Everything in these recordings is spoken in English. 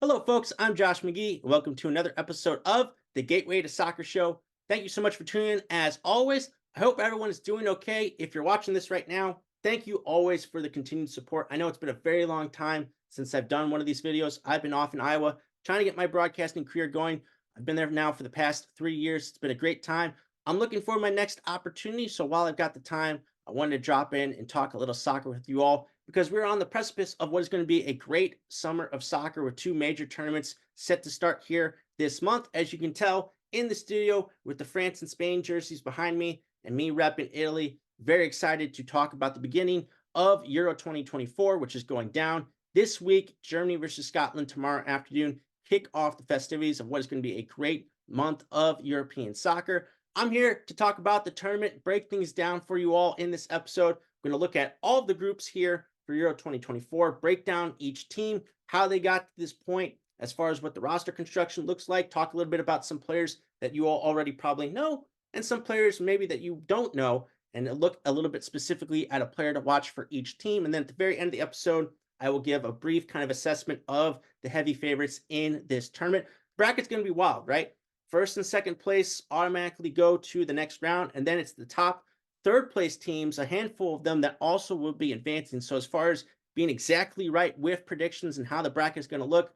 Hello, folks. I'm Josh McGee. Welcome to another episode of the Gateway to Soccer Show. Thank you so much for tuning in. As always, I hope everyone is doing okay. If you're watching this right now, thank you always for the continued support. I know it's been a very long time since I've done one of these videos. I've been off in Iowa trying to get my broadcasting career going. I've been there now for the past 3 years. It's been a great time. I'm looking for my next opportunity. So while I've got the time, I wanted to drop in and talk a little soccer with you all because we're on the precipice of what is going to be a great summer of soccer with two major tournaments set to start here this month. As you can tell in the studio with the France and Spain jerseys behind me and me repping Italy, very excited to talk about the beginning of Euro 2024, which is going down this week. Germany versus Scotland tomorrow afternoon kick off the festivities of what is going to be a great month of European soccer. I'm here to talk about the tournament, break things down for you all in this episode. We're going to look at all of the groups here for Euro 2024, break down each team, how they got to this point, as far as what the roster construction looks like, talk a little bit about some players that you all already probably know, and some players maybe that you don't know, and look a little bit specifically at a player to watch for each team. And then at the very end of the episode, I will give a brief kind of assessment of the heavy favorites in this tournament. Bracket's going to be wild, right? First and second place automatically go to the next round, and then it's the top third place teams, a handful of them that also will be advancing. So as far as being exactly right with predictions and how the bracket is going to look,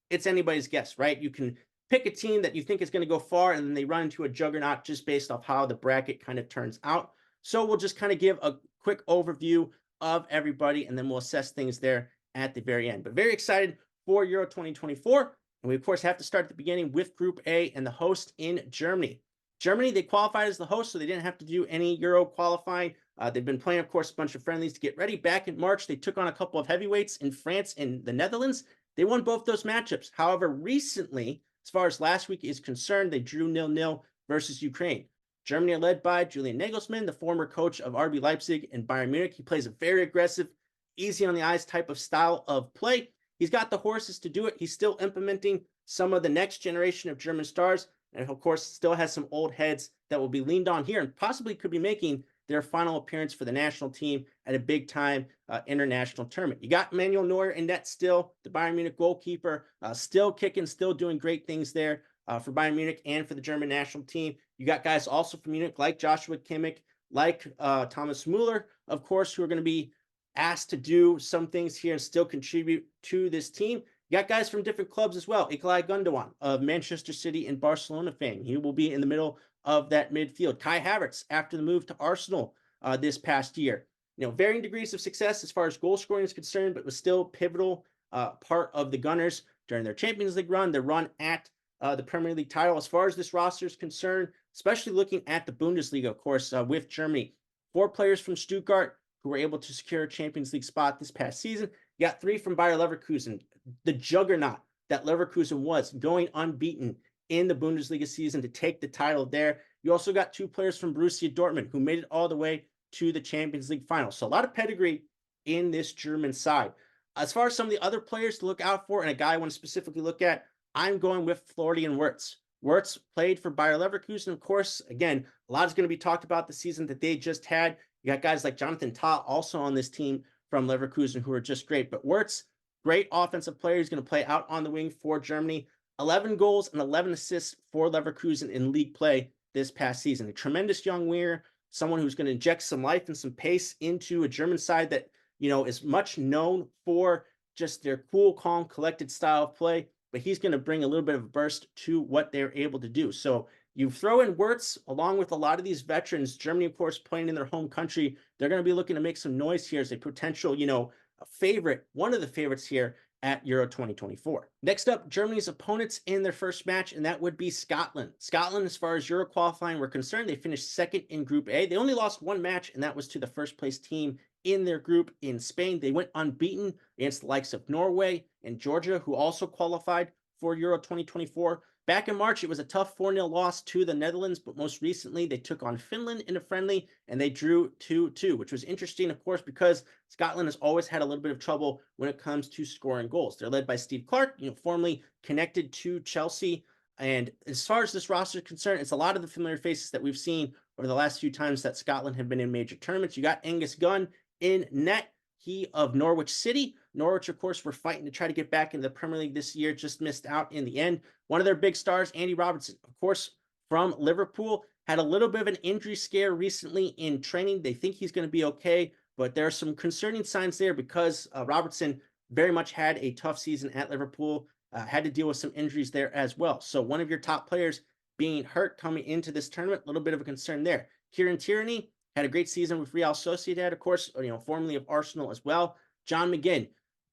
it's anybody's guess, right? You can pick a team that you think is going to go far, and then they run into a juggernaut just based off how the bracket kind of turns out. So we'll just kind of give a quick overview of everybody, and then we'll assess things there at the very end. But very excited for Euro 2024. And we, of course, have to start at the beginning with Group A and the host in Germany. Germany, they qualified as the host, so they didn't have to do any Euro qualifying. They've been playing, of course, a bunch of friendlies to get ready. Back in March, they took on a couple of heavyweights in France and the Netherlands. They won both those matchups. However, recently, as far as last week is concerned, they drew 0-0 versus Ukraine. Germany are led by Julian Nagelsmann, the former coach of RB Leipzig and Bayern Munich. He plays a very aggressive, easy on the eyes type of style of play. He's got the horses to do it. He's still implementing some of the next generation of German stars, and of course, still has some old heads that will be leaned on here and possibly could be making their final appearance for the national team at a big time international tournament. You got Manuel Neuer in net still, the Bayern Munich goalkeeper, still kicking, still doing great things there for Bayern Munich and for the German national team. You got guys also from Munich like Joshua Kimmich, like Thomas Muller, of course, who are going to be asked to do some things here and still contribute to this team. You got guys from different clubs as well. Ilkay Gundogan of Manchester City and Barcelona fame. He will be in the middle of that midfield. Kai Havertz after the move to Arsenal this past year. You know, varying degrees of success as far as goal scoring is concerned, but was still pivotal part of the Gunners during their Champions League run, their run at the Premier League title. As far as this roster is concerned, especially looking at the Bundesliga, of course, with Germany, 4 players from Stuttgart who were able to secure a Champions League spot this past season. You got 3 from Bayer Leverkusen, the juggernaut that Leverkusen was, going unbeaten in the Bundesliga season to take the title there. You also got 2 players from Borussia Dortmund who made it all the way to the Champions League final. So a lot of pedigree in this German side. As far as some of the other players to look out for, and a guy I want to specifically look at, I'm going with Florian Wirtz. Wirtz played for Bayer Leverkusen, of course. Again, a lot is going to be talked about the season that they just had. You got guys like Jonathan Tah also on this team from Leverkusen who are just great. But Wirtz, great offensive player. He's going to play out on the wing for Germany. 11 goals and 11 assists for Leverkusen in league play this past season. A tremendous young winger, someone who's going to inject some life and some pace into a German side that, you know, is much known for just their cool, calm, collected style of play. But he's going to bring a little bit of a burst to what they're able to do. So you throw in Wirtz along with a lot of these veterans. Germany, of course, playing in their home country. They're going to be looking to make some noise here as a potential, you know, a favorite, one of the favorites here at Euro 2024. Next up, Germany's opponents in their first match, and that would be Scotland. Scotland, as far as Euro qualifying were concerned, they finished second in Group A. They only lost 1 match, and that was to the first place team in their group in Spain. They went unbeaten against the likes of Norway and Georgia, who also qualified for Euro 2024. Back in March, it was a tough 4-0 loss to the Netherlands, but most recently they took on Finland in a friendly and they drew 2-2, which was interesting, of course, because Scotland has always had a little bit of trouble when it comes to scoring goals. They're led by Steve Clark, you know, formerly connected to Chelsea. And as far as this roster is concerned, it's a lot of the familiar faces that we've seen over the last few times that Scotland have been in major tournaments. You got Angus Gunn in net, he of Norwich City. Norwich, of course, were fighting to try to get back into the Premier League this year, just missed out in the end. One of their big stars, Andy Robertson, of course, from Liverpool, had a little bit of an injury scare recently in training. They think he's going to be okay, but there are some concerning signs there because Robertson very much had a tough season at Liverpool, had to deal with some injuries there as well. So one of your top players being hurt coming into this tournament, a little bit of a concern there. Kieran Tierney had a great season with Real Sociedad, of course, formerly of Arsenal as well. John McGinn,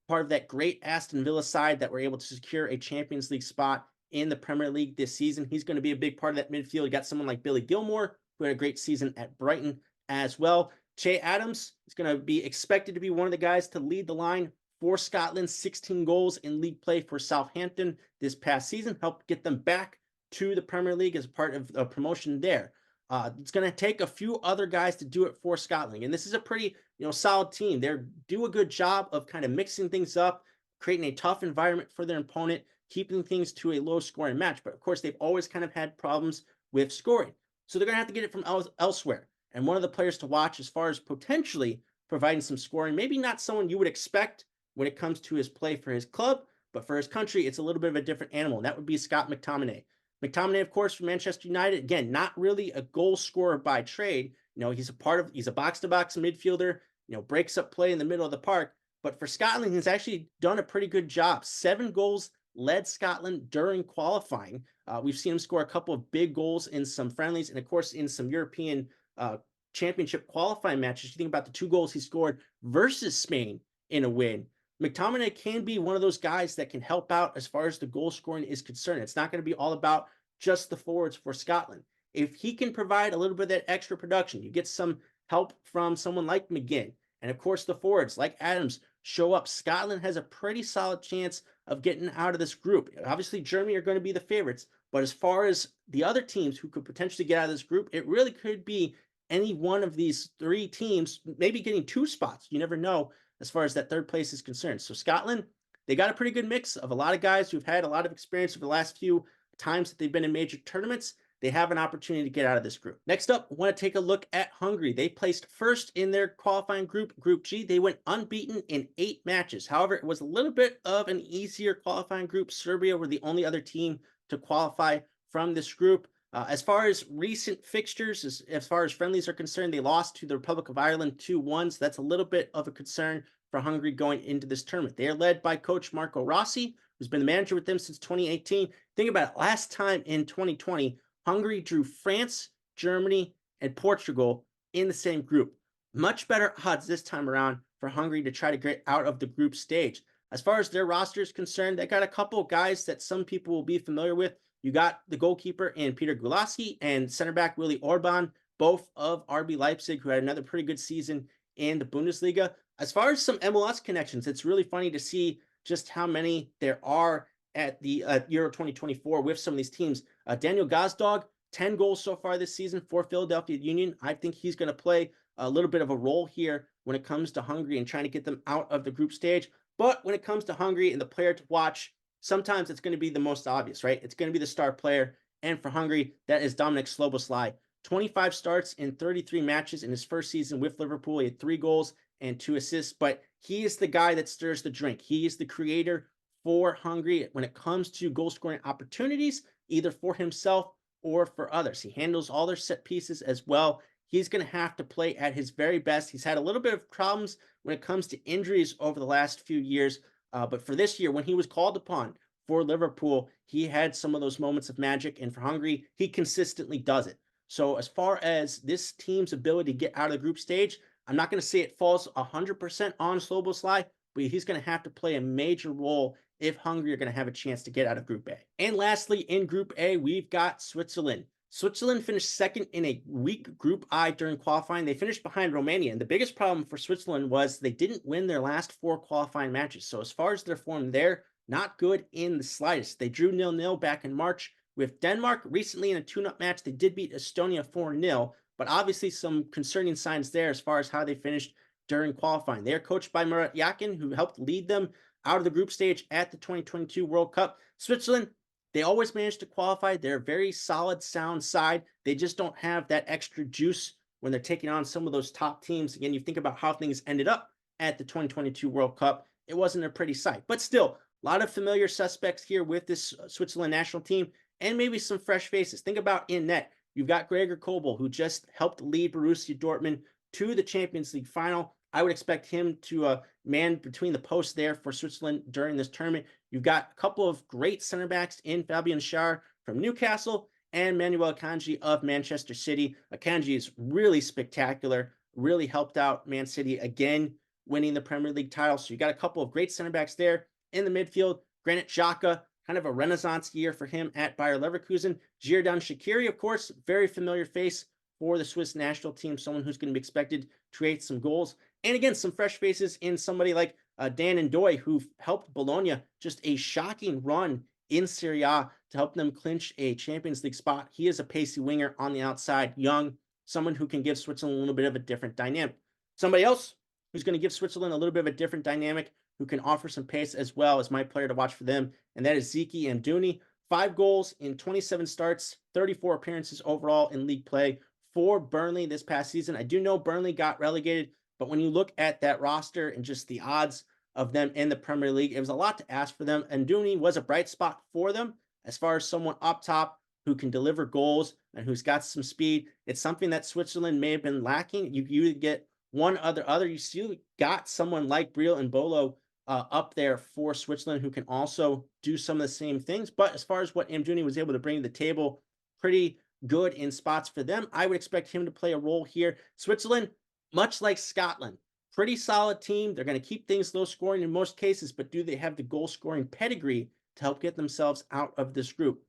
part of that great Aston Villa side that were able to secure a Champions League spot in the Premier League this season. He's going to be a big part of that midfield. You got someone like Billy Gilmore, who had a great season at Brighton as well. Che Adams is going to be expected to be one of the guys to lead the line for Scotland. 16 goals in league play for Southampton this past season, helped get them back to the Premier League as part of a promotion there. It's going to take a few other guys to do it for Scotland, and this is a pretty solid team. They do a good job of kind of mixing things up, creating a tough environment for their opponent, keeping things to a low scoring match. But of course, they've always kind of had problems with scoring, so they're going to have to get it from elsewhere. And one of the players to watch as far as potentially providing some scoring, maybe not someone you would expect when it comes to his play for his club, but for his country, it's a little bit of a different animal. And that would be Scott McTominay. McTominay, of course, from Manchester United. Again, not really a goal scorer by trade. He's a box-to-box midfielder, breaks up play in the middle of the park. But for Scotland, he's actually done a pretty good job. 7 goals led Scotland during qualifying. We've seen him score a couple of big goals in some friendlies and, of course, in some European championship qualifying matches. You think about the 2 goals he scored versus Spain in a win. McTominay can be one of those guys that can help out as far as the goal scoring is concerned. It's not going to be all about just the forwards for Scotland. If he can provide a little bit of that extra production, you get some help from someone like McGinn, and of course the forwards like Adams show up, Scotland has a pretty solid chance of getting out of this group. Obviously, Germany are going to be the favorites, but as far as the other teams who could potentially get out of this group, it really could be any one of these 3 teams, maybe getting 2 spots. You never know as far as that 3rd place is concerned. So Scotland, they got a pretty good mix of a lot of guys who've had a lot of experience over the last few times that they've been in major tournaments. They have an opportunity to get out of this group. Next up, I want to take a look at Hungary. They placed first in their qualifying group, Group G. They went unbeaten in 8 matches. However, it was a little bit of an easier qualifying group. Serbia were the only other team to qualify from this group. As far as recent fixtures, as far as friendlies are concerned, they lost to the Republic of Ireland 2-1. So that's a little bit of a concern for Hungary going into this tournament. They are led by coach Marco Rossi, who's been the manager with them since 2018. Think about it. Last time in 2020, Hungary drew France, Germany, and Portugal in the same group. Much better odds this time around for Hungary to try to get out of the group stage. As far as their roster is concerned, they got a couple guys that some people will be familiar with. You got the goalkeeper in Peter Gulaski and center back Willy Orban, both of RB Leipzig, who had another pretty good season in the Bundesliga. As far as some MLS connections, it's really funny to see just how many there are at the Euro 2024 with some of these teams. Daniel Gazdag, 10 goals so far this season for Philadelphia Union. I think he's going to play a little bit of a role here when it comes to Hungary and trying to get them out of the group stage. But when it comes to Hungary and the player to watch, sometimes it's going to be the most obvious, right? It's going to be the star player. And for Hungary, that is Dominik Szoboszlai. 25 starts in 33 matches in his first season with Liverpool. He had 3 goals and 2 assists, but he is the guy that stirs the drink. He is the creator for Hungary when it comes to goal scoring opportunities, either for himself or for others. He handles all their set pieces as well. He's going to have to play at his very best. He's had a little bit of problems when it comes to injuries over the last few years, but for this year, when he was called upon for Liverpool, he had some of those moments of magic, and for Hungary, he consistently does it. So as far as this team's ability to get out of the group stage, I'm not going to say it falls 100% on Szoboszlai, but he's going to have to play a major role if Hungary are going to have a chance to get out of Group A. And lastly, in Group A, we've got Switzerland. Switzerland finished second in a weak Group I during qualifying. They finished behind Romania, and the biggest problem for Switzerland was they didn't win their last 4 qualifying matches. So as far as their form, they're not good in the slightest. They drew 0-0 back in March with Denmark. Recently in a tune-up match, they did beat Estonia 4-0, but obviously some concerning signs there as far as how they finished during qualifying. They are coached by Murat Yakin, who helped lead them out of the group stage at the 2022 World Cup. Switzerland, they always manage to qualify. They're a very solid, sound side. They just don't have that extra juice when they're taking on some of those top teams. Again, you think about how things ended up at the 2022 World Cup. it wasn't a pretty sight. But still, a lot of familiar suspects here with this Switzerland national team, and maybe some fresh faces. Think about in net. You've got Gregor Kobel, who just helped lead Borussia Dortmund to the Champions League final. I would expect him to man between the posts there for Switzerland during this tournament. You've got a couple of great center backs in Fabian Schär from Newcastle and Manuel Akanji of Manchester City. Akanji is really spectacular, really helped out Man City again, winning the Premier League title. So you got a couple of great center backs there in the midfield. Granit Xhaka, kind of a renaissance year for him at Bayer Leverkusen. Xherdan Shaqiri, of course, very familiar face for the Swiss national team, someone who's going to be expected to create some goals. And again, some fresh faces in somebody like Dan Ndoye, who helped Bologna just a shocking run in Serie A to help them clinch a Champions League spot. He is a pacey winger on the outside, young, someone who can give Switzerland a little bit of a different dynamic. Somebody else who's going to give Switzerland a little bit of a different dynamic, who can offer some pace as well, as my player to watch for them, and that is Zeki Amdouni. 5 goals in 27 starts, 34 appearances overall in league play for Burnley this past season. I do know Burnley got relegated, but when you look at that roster and just the odds of them in the Premier League, it was a lot to ask for them. Amdouni was a bright spot for them as far as someone up top who can deliver goals and who's got some speed. It's something that Switzerland may have been lacking. You get one other. You still got someone like Breel and Bolo up there for Switzerland who can also do some of the same things. But as far as what Amdouni was able to bring to the table, pretty good in spots for them. I would expect him to play a role here. Switzerland, much like Scotland, pretty solid team. They're going to keep things low scoring in most cases, but do they have the goal scoring pedigree to help get themselves out of this group?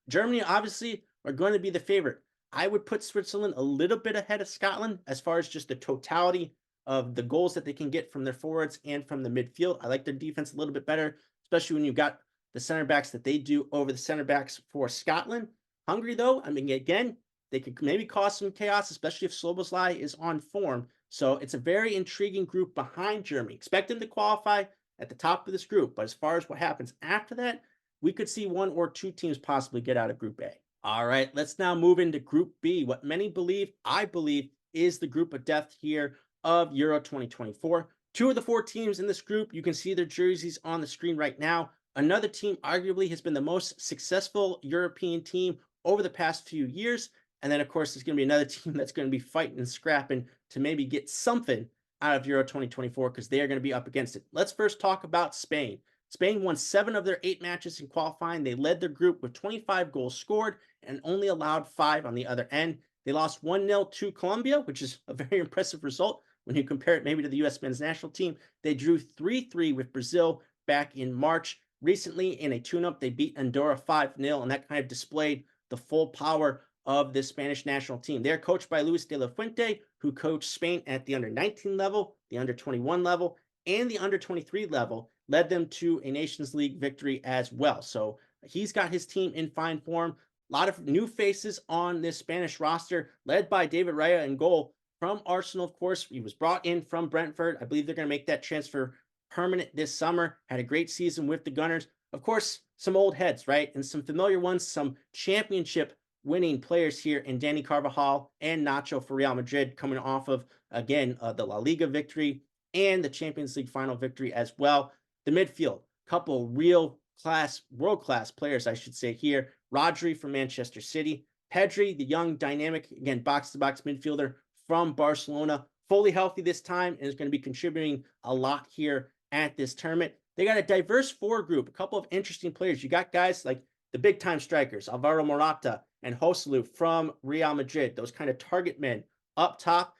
Germany, obviously, are going to be the favorite. I would put Switzerland a little bit ahead of Scotland as far as just the totality of the goals that they can get from their forwards and from the midfield. I like their defense a little bit better, especially when you've got the center backs that they do over the center backs for Scotland. Hungary, though, I mean, again, they could maybe cause some chaos, especially if Szoboszlai is on form. So it's a very intriguing group behind Germany. Expect them to qualify at the top of this group. But as far as what happens after that, we could see 1 or 2 teams possibly get out of Group A. All right, let's now move into Group B. What many believe, I believe, is the group of death here of Euro 2024. 2 of the 4 teams in this group, you can see their jerseys on the screen right now. Another team arguably has been the most successful European team over the past few years. And then, of course, there's going to be another team that's going to be fighting and scrapping to maybe get something out of Euro 2024 because they are going to be up against it. Let's first talk about Spain. Spain won 7 of their 8 matches in qualifying. They led their group with 25 goals scored and only allowed 5 on the other end. They lost 1-0 to Colombia, which is a very impressive result when you compare it maybe to the U.S. men's national team. They drew 3-3 with Brazil back in March. Recently, in a tune-up, they beat Andorra 5-0, and that kind of displayed the full power of this Spanish national team. They're coached by Luis de la Fuente, who coached Spain at the under-19 level, the under-21 level, and the under-23 level, led them to a Nations League victory as well. So he's got his team in fine form. A lot of new faces on this Spanish roster, led by David Raya in goal from Arsenal, of course. He was brought in from Brentford. I believe they're going to make that transfer permanent this summer. Had a great season with the Gunners. Of course, some old heads, right? And some familiar ones, some championship winning players here in Danny Carvajal and Nacho for Real Madrid, coming off of, again, the La Liga victory and the Champions League final victory as well. The midfield, couple real class, world-class players, I should say here. Rodri from Manchester City. Pedri, the young, dynamic, again, box-to-box midfielder from Barcelona, fully healthy this time and is going to be contributing a lot here at this tournament. They got a diverse forward group, a couple of interesting players. You got guys like the big-time strikers, Alvaro Morata and Joselu from Real Madrid, those kind of target men up top,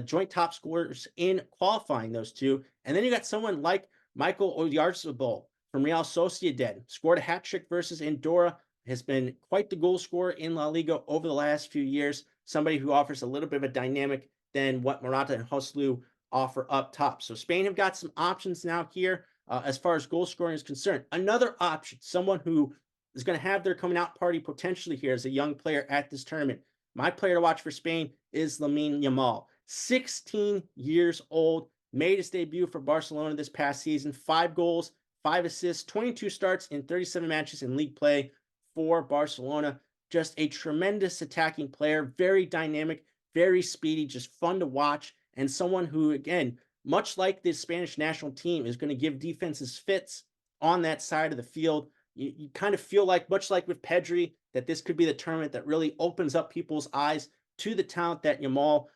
joint top scorers in qualifying, those two. And then you got someone like Michael Oyarzabal from Real Sociedad, scored a hat trick versus Andorra, has been quite the goal scorer in La Liga over the last few years, somebody who offers a little bit of a dynamic than what Morata and Joselu offer up top. So Spain have got some options now here as far as goal scoring is concerned. Another option, someone who is going to have their coming out party potentially here as a young player at this tournament. My player to watch for Spain is Lamine Yamal, 16 years old, made his debut for Barcelona this past season, 5 goals, 5 assists, 22 starts in 37 matches in league play for Barcelona. Just a tremendous attacking player, very dynamic, very speedy, just fun to watch, and someone who, again, much like the Spanish national team is going to give defenses fits on that side of the field. You kind of feel like, much like with Pedri, that this could be the tournament that really opens up people's eyes to the talent that Yamal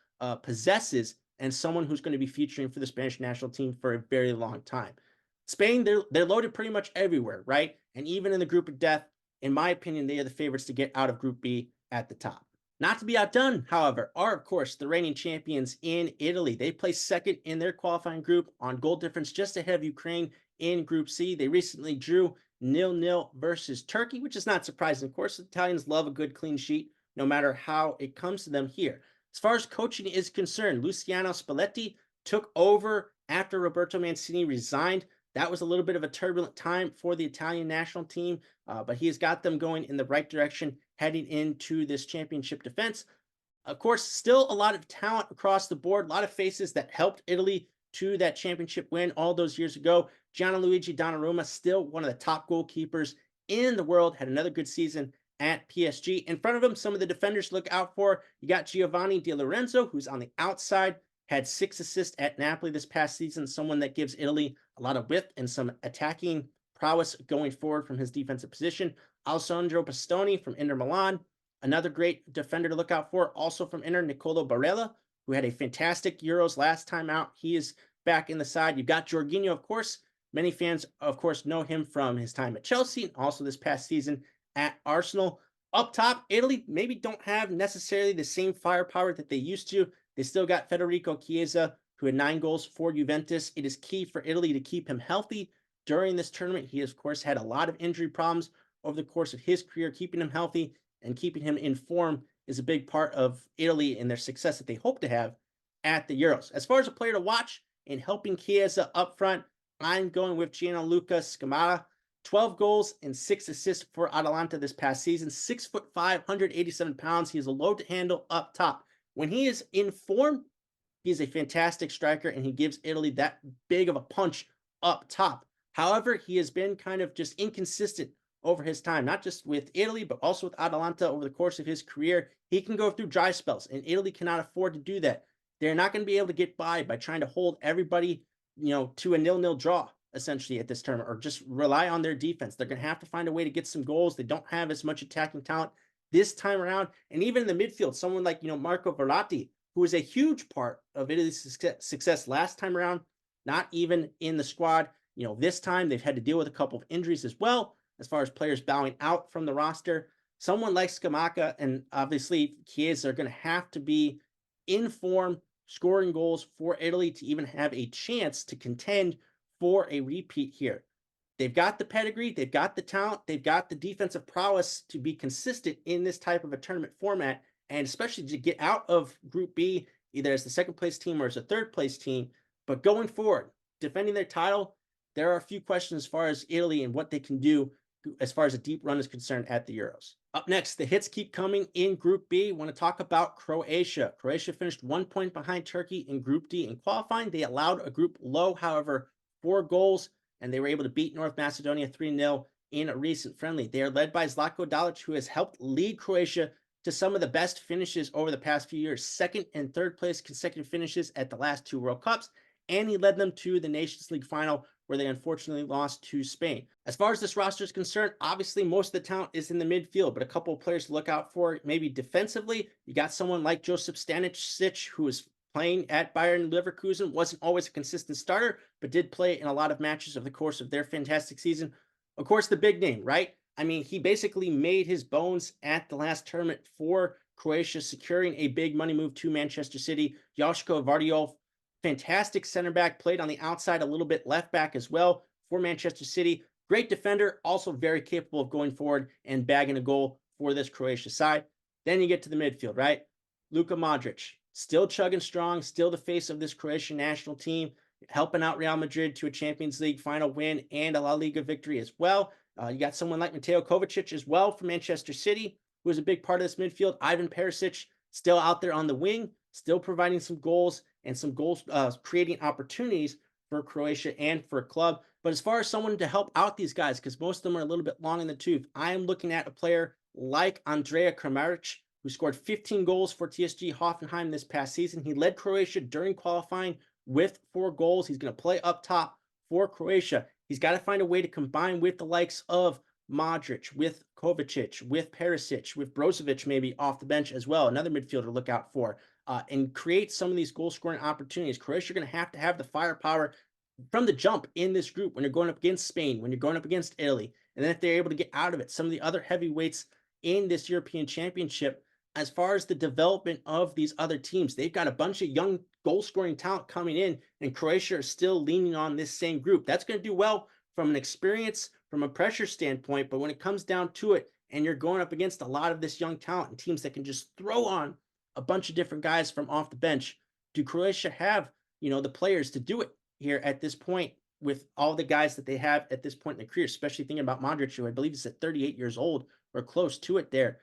possesses, and someone who's going to be featuring for the Spanish national team for a very long time. Spain, they're loaded pretty much everywhere, right? And even in the group of death, in my opinion, they are the favorites to get out of Group B at the top. Not to be outdone, however, are of course the reigning champions in Italy. They placed second in their qualifying group on goal difference, just ahead of Ukraine in Group C. They recently drew 0-0 versus Turkey, which is not surprising. Of course, the Italians love a good clean sheet, no matter how it comes to them here. As far as coaching is concerned, Luciano Spalletti took over after Roberto Mancini resigned. That was a little bit of a turbulent time for the Italian national team, but he has got them going in the right direction heading into this championship defense. Of course, still a lot of talent across the board, a lot of faces that helped Italy to that championship win all those years ago. Gianluigi Donnarumma, still one of the top goalkeepers in the world, had another good season at PSG. In front of him, some of the defenders to look out for. You got Giovanni Di Lorenzo, who's on the outside, had 6 assists at Napoli this past season, someone that gives Italy a lot of width and some attacking prowess going forward from his defensive position. Alessandro Bastoni from Inter Milan, another great defender to look out for, also from Inter, Nicolo Barella, who had a fantastic Euros last time out. He is back in the side. You've got Jorginho, of course. Many fans, of course, know him from his time at Chelsea and also this past season at Arsenal. Up top, Italy maybe don't have necessarily the same firepower that they used to. They still got Federico Chiesa, who had 9 goals for Juventus. It is key for Italy to keep him healthy during this tournament. He, of course, had a lot of injury problems over the course of his career. Keeping him healthy and keeping him in form is a big part of Italy and their success that they hope to have at the Euros. As far as a player to watch in helping Chiesa up front, I'm going with Gianluca Scamacca. 12 goals and 6 assists for Atalanta this past season. 6'5", 187 pounds. He is a load to handle up top. When he is in form, he's a fantastic striker, and he gives Italy that big of a punch up top. However, he has been kind of just inconsistent over his time, not just with Italy, but also with Atalanta over the course of his career. He can go through dry spells, and Italy cannot afford to do that. They're not going to be able to get by trying to hold everybody, to a 0-0 draw, essentially, at this tournament, or just rely on their defense. They're going to have to find a way to get some goals. They don't have as much attacking talent this time around. And even in the midfield, someone like, Marco Verratti, who was a huge part of Italy's success last time around, not even in the squad. This time they've had to deal with a couple of injuries as well, as far as players bowing out from the roster. Someone like Scamacca and obviously Chiesa are going to have to be in form, scoring goals for Italy to even have a chance to contend for a repeat here. They've got the pedigree, they've got the talent, they've got the defensive prowess to be consistent in this type of a tournament format, and especially to get out of Group B, either as the second place team or as a third place team. But going forward, defending their title, there are a few questions as far as Italy and what they can do as far as a deep run is concerned at the Euros. Up next, the hits keep coming in Group B. I want to talk about Croatia. Croatia finished 1 point behind Turkey in Group D in qualifying. They allowed a group low, however, 4 goals, and they were able to beat North Macedonia 3-0 in a recent friendly. They are led by Zlatko Dalic, who has helped lead Croatia to some of the best finishes over the past few years, second and third place consecutive finishes at the last 2 World Cups, and he led them to the Nations League final, where they unfortunately lost to Spain. As far as this roster is concerned, obviously most of the talent is in the midfield, but a couple of players to look out for, maybe defensively. You got someone like Josip Stanisic, who is playing at Bayern Leverkusen, wasn't always a consistent starter, but did play in a lot of matches over the course of their fantastic season. Of course, the big name, right? I mean, he basically made his bones at the last tournament for Croatia, securing a big money move to Manchester City. Joško Vardiol, fantastic center back, played on the outside a little bit, left back as well for Manchester City. Great defender, also very capable of going forward and bagging a goal for this Croatia side. Then you get to the midfield, right? Luka Modric, still chugging strong, still the face of this Croatian national team, helping out Real Madrid to a Champions League final win and a La Liga victory as well. You got someone like Mateo Kovacic as well from Manchester City, who is a big part of this midfield. Ivan Perisic, still out there on the wing, still providing some goals and some goals, creating opportunities for Croatia and for a club. But as far as someone to help out these guys, because most of them are a little bit long in the tooth, I am looking at a player like Andrea Kramaric, who scored 15 goals for TSG Hoffenheim this past season. He led Croatia during qualifying with 4 goals. He's going to play up top for Croatia. He's got to find a way to combine with the likes of Modric, with Kovacic, with Perisic, with Brozovic maybe off the bench as well, another midfielder to look out for, and create some of these goal scoring opportunities. Croatia are going to have the firepower from the jump in this group when you're going up against Spain, when you're going up against Italy, and then if they're able to get out of it, some of the other heavyweights in this European Championship, as far as the development of these other teams, they've got a bunch of young goal scoring talent coming in, and Croatia are still leaning on this same group. That's going to do well from an experience, from a pressure standpoint, but when it comes down to it, and you're going up against a lot of this young talent and teams that can just throw on a bunch of different guys from off the bench, do Croatia have, the players to do it here at this point with all the guys that they have at this point in their career, especially thinking about Modric, who I believe is at 38 years old or close to it there.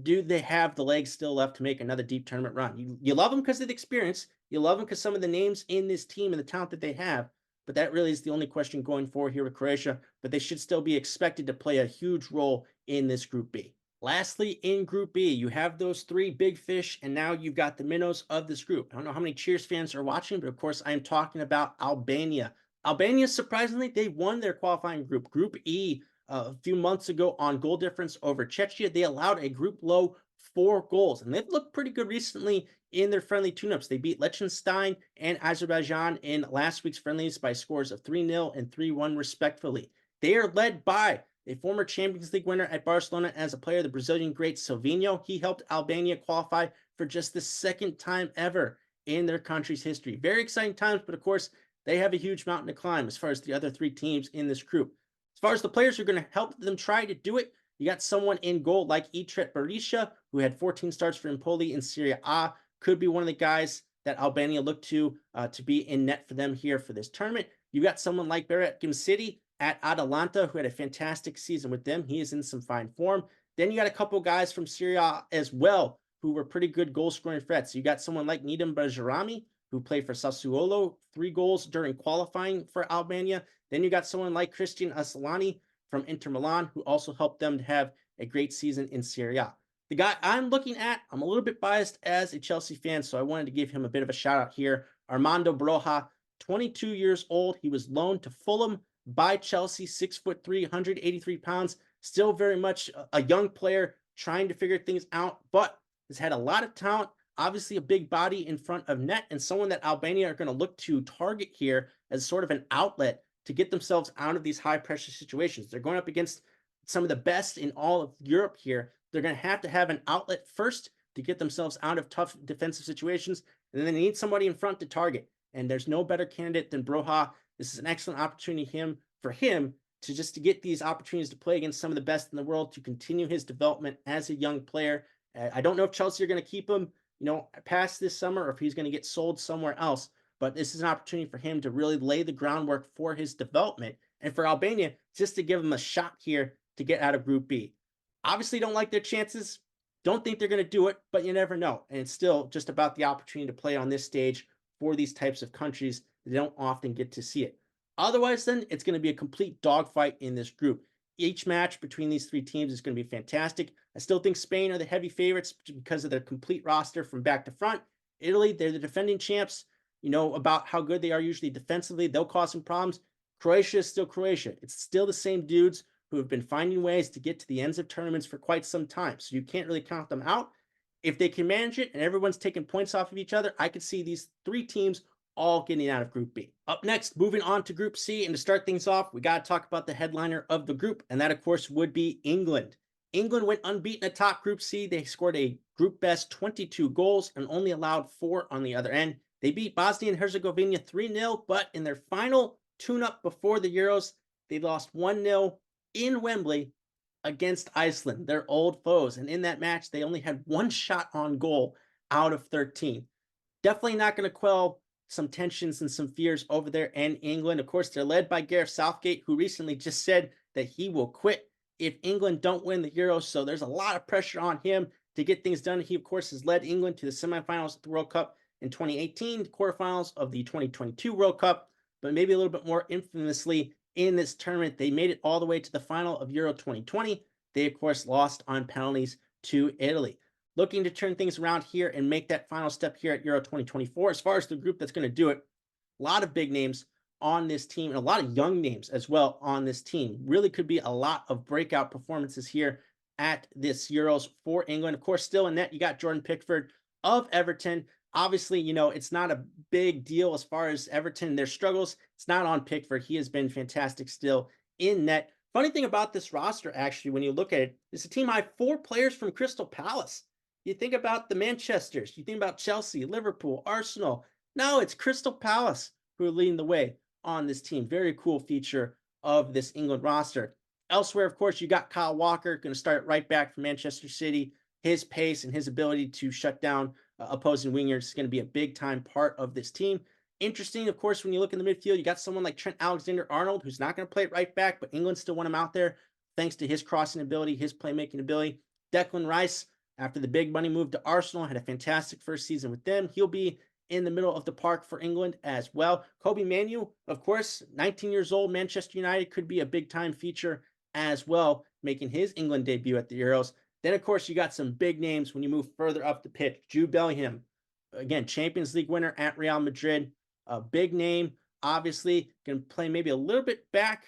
Do they have the legs still left to make another deep tournament run? You love them because of the experience. You love them because some of the names in this team and the talent that they have. But that really is the only question going forward here with Croatia. But they should still be expected to play a huge role in this Group B. Lastly, in Group B, you have those 3 big fish, and now you've got the minnows of this group. I don't know how many Cheers fans are watching, but of course, I am talking about Albania. Albania, surprisingly, they won their qualifying group, Group E, a few months ago on goal difference over Czechia. They allowed a group low 4 goals, and they've looked pretty good recently in their friendly tune-ups. They beat Liechtenstein and Azerbaijan in last week's friendlies by scores of 3-0 and 3-1 respectively. They are led by a former Champions League winner at Barcelona as a player, the Brazilian great Silvinho. He helped Albania qualify for just the 2nd time ever in their country's history. Very exciting times, but of course, they have a huge mountain to climb as far as the other 3 teams in this group. As far as the players who are going to help them try to do it, you got someone in goal like Etret Berisha, who had 14 starts for Empoli in Serie A, could be one of the guys that Albania look to be in net for them here for this tournament. You got someone like Berat Gimsiti at Atalanta, who had a fantastic season with them. He is in some fine form. Then you got a couple guys from Serie A as well, who were pretty good goal-scoring threats. You got someone like Needham Bajrami, who played for Sassuolo, 3 goals during qualifying for Albania. Then you got someone like Christian Aslani from Inter Milan, who also helped them to have a great season in Serie A. The guy I'm looking at, I'm a little bit biased as a Chelsea fan, so I wanted to give him a bit of a shout out here. Armando Broja, 22 years old. He was loaned to Fulham by Chelsea, 6'3", 183 pounds. Still very much a young player trying to figure things out, but has had a lot of talent. Obviously, a big body in front of net, and someone that Albania are going to look to target here as sort of an outlet to get themselves out of these high-pressure situations. They're going up against some of the best in all of Europe here. They're going to have an outlet first to get themselves out of tough defensive situations, and then they need somebody in front to target. And there's no better candidate than Broja. This is an excellent opportunity for him to get these opportunities to play against some of the best in the world, to continue his development as a young player. I don't know if Chelsea are going to keep him, past this summer, or if he's going to get sold somewhere else. But this is an opportunity for him to really lay the groundwork for his development, and for Albania just to give him a shot here to get out of Group B. Obviously, don't like their chances. Don't think they're going to do it, but you never know. And it's still just about the opportunity to play on this stage for these types of countries that don't often get to see it. Otherwise, then, it's going to be a complete dogfight in this group. Each match between these 3 teams is going to be fantastic. I still think Spain are the heavy favorites because of their complete roster from back to front. Italy, they're the defending champs. You know about how good they are usually defensively. They'll cause some problems. Croatia is still Croatia. It's still the same dudes who have been finding ways to get to the ends of tournaments for quite some time. So you can't really count them out. If they can manage it and everyone's taking points off of each other, I could see these 3 teams all getting out of Group B. Up next, moving on to Group C, and to start things off, we got to talk about the headliner of the group, and that, of course, would be England. England went unbeaten atop Group C. They scored a group best 22 goals and only allowed 4 on the other end. They beat Bosnia and Herzegovina 3-0, but in their final tune-up before the Euros, they lost 1-0 in Wembley against Iceland, their old foes. And in that match, they only had 1 shot on goal out of 13. Definitely not going to quell some tensions and some fears over there in England. Of course, they're led by Gareth Southgate, who recently just said that he will quit if England don't win the Euros. So there's a lot of pressure on him to get things done. He, of course, has led England to the semifinals of the World Cup in 2018, the quarterfinals of the 2022 World Cup, but maybe a little bit more infamously in this tournament, they made it all the way to the final of Euro 2020. They, of course, lost on penalties to Italy. Looking to turn things around here and make that final step here at Euro 2024. As far as the group that's going to do it, A lot of big names on this team and a lot of young names as well on this team. Really could be a lot of breakout performances here at this Euros for England. Of course, still in net, you got Jordan Pickford of Everton. Obviously, it's not a big deal as far as Everton, their struggles. It's not on Pickford. He has been fantastic still in net. Funny thing about this roster, actually, when you look at it, it's a team I have 4 players from Crystal Palace. You think about the Manchesters, you think about Chelsea, Liverpool, Arsenal. No, it's Crystal Palace who are leading the way on this team. Very cool feature of this England roster. Elsewhere, of course, you got Kyle Walker, going to start right back for Manchester City. His pace and his ability to shut down opposing wingers is going to be a big time part of this team. Interesting, of course, when you look in the midfield, you got someone like Trent Alexander-Arnold, who's not going to play it right back, but England still want him out there thanks to his crossing ability, his playmaking ability. Declan Rice, after the big money move to Arsenal, had a fantastic first season with them. He'll be in the middle of the park for England as well. Kobe Manu, of course, 19 years old, Manchester United, could be a big-time feature as well, making his England debut at the Euros. Then, of course, you got some big names when you move further up the pitch. Jude Bellingham, again, Champions League winner at Real Madrid, a big name, obviously, going to play maybe a little bit back,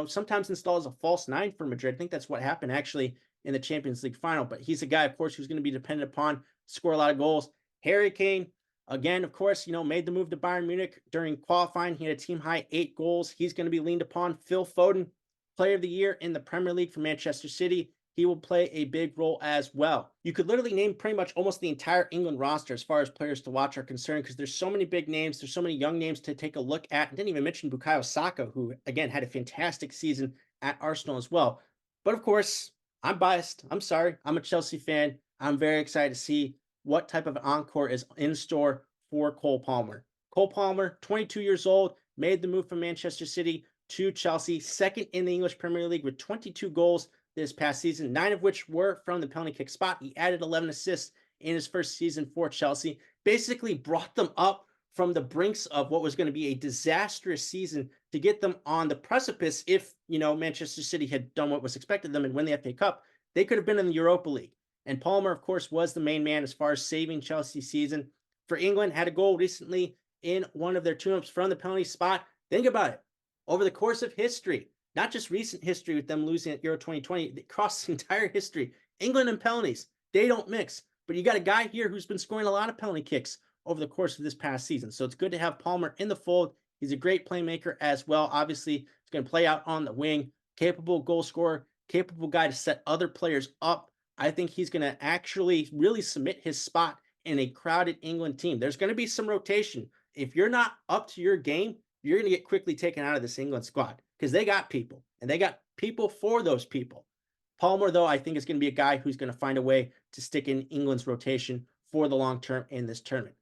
sometimes installed as a false nine for Madrid. I think that's what happened, actually, in the Champions League final. But he's a guy, of course, who's going to be dependent upon, score a lot of goals. Harry Kane, again, of course, made the move to Bayern Munich during qualifying. He had a team-high 8 goals. He's going to be leaned upon. Phil Foden, Player of the Year in the Premier League for Manchester City. He will play a big role as well. You could literally name pretty much almost the entire England roster as far as players to watch are concerned, because there's so many big names, there's so many young names to take a look at. I didn't even mention Bukayo Saka, who, again, had a fantastic season at Arsenal as well. But of course, I'm biased. I'm sorry. I'm a Chelsea fan. I'm very excited to see what type of encore is in store for Cole Palmer. Cole Palmer, 22 years old, made the move from Manchester City to Chelsea, second in the English Premier League with 22 goals this past season, 9 of which were from the penalty kick spot. He added 11 assists in his first season for Chelsea, basically brought them up from the brinks of what was going to be a disastrous season to get them on the precipice. If, Manchester City had done what was expected of them and win the FA Cup, they could have been in the Europa League. And Palmer, of course, was the main man as far as saving Chelsea's season. For England, had a goal recently in one of their tune-ups from the penalty spot. Think about it. Over the course of history, not just recent history with them losing at Euro 2020, across the entire history, England and penalties, they don't mix. But you got a guy here who's been scoring a lot of penalty kicks over the course of this past season. So it's good to have Palmer in the fold. He's a great playmaker as well. Obviously, he's going to play out on the wing, capable goal scorer, capable guy to set other players up. I think he's going to actually really cement his spot in a crowded England team. There's going to be some rotation. If you're not up to your game, you're going to get quickly taken out of this England squad, because they got people, and they got people for those people. Palmer, though, I think is going to be a guy who's going to find a way to stick in England's rotation for the long term in this tournament.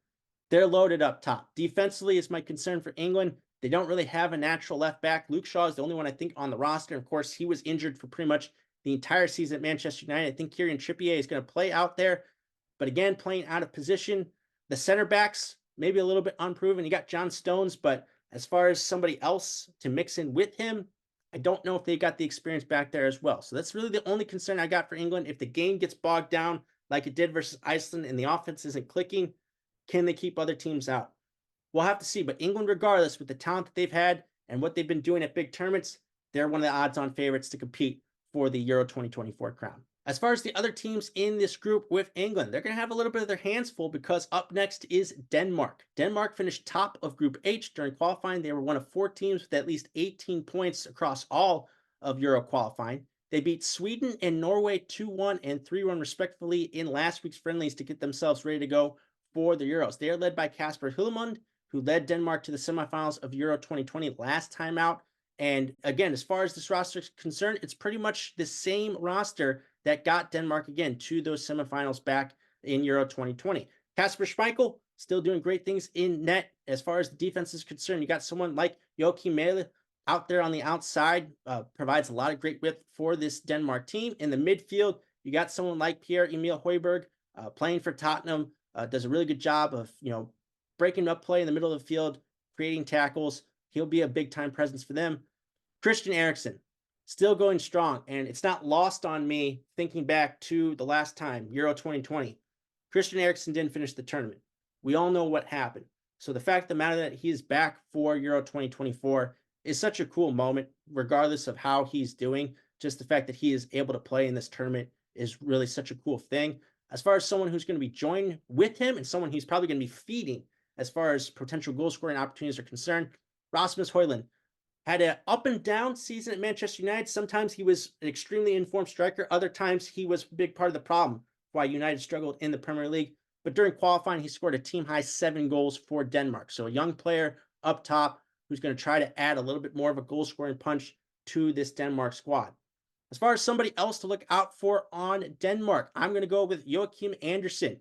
They're loaded up top. Defensively is my concern for England. They don't really have a natural left back. Luke Shaw is the only one I think on the roster. Of course, he was injured for pretty much the entire season at Manchester United. I think Kieran Trippier is going to play out there, but again, playing out of position. The center backs, maybe a little bit unproven. You got John Stones, but as far as somebody else to mix in with him, I don't know if they got the experience back there as well. So that's really the only concern I got for England. If the game gets bogged down like it did versus Iceland and the offense isn't clicking, can they keep other teams out? We'll have to see. But England, regardless, with the talent that they've had and what they've been doing at big tournaments, they're one of the odds-on favorites to compete for the Euro 2024 crown. As far as the other teams in this group with England, they're going to have a little bit of their hands full, because up next is Denmark. Denmark finished top of Group H during qualifying. They were one of 4 teams with at least 18 points across all of Euro qualifying. They beat Sweden and Norway 2-1 and 3-1 respectively in last week's friendlies to get themselves ready to go for the Euros. They are led by Kasper Hjulmand, who led Denmark to the semifinals of Euro 2020 last time out. And again, as far as this roster is concerned, it's pretty much the same roster that got Denmark again to those semifinals back in Euro 2020. Kasper Schmeichel still doing great things in net. As far as the defense is concerned, you got someone like Joachim Mæhle out there on the outside, provides a lot of great width for this Denmark team. In the midfield, you got someone like Pierre-Emile Højbjerg playing for Tottenham, does a really good job of, breaking up play in the middle of the field, creating tackles. He'll be a big-time presence for them. Christian Eriksen, still going strong, and it's not lost on me thinking back to the last time, Euro 2020. Christian Eriksen didn't finish the tournament. We all know what happened. So the fact of the matter that he's back for Euro 2024 is such a cool moment, regardless of how he's doing. Just the fact that he is able to play in this tournament is really such a cool thing. As far as someone who's going to be joined with him and someone he's probably going to be feeding as far as potential goal scoring opportunities are concerned, Rasmus Højlund had an up and down season at Manchester United. Sometimes he was an extremely informed striker. Other times he was a big part of the problem why United struggled in the Premier League. But during qualifying, he scored a team high 7 goals for Denmark. So a young player up top who's going to try to add a little bit more of a goal scoring punch to this Denmark squad. As far as somebody else to look out for on Denmark, I'm going to go with Joachim Andersen.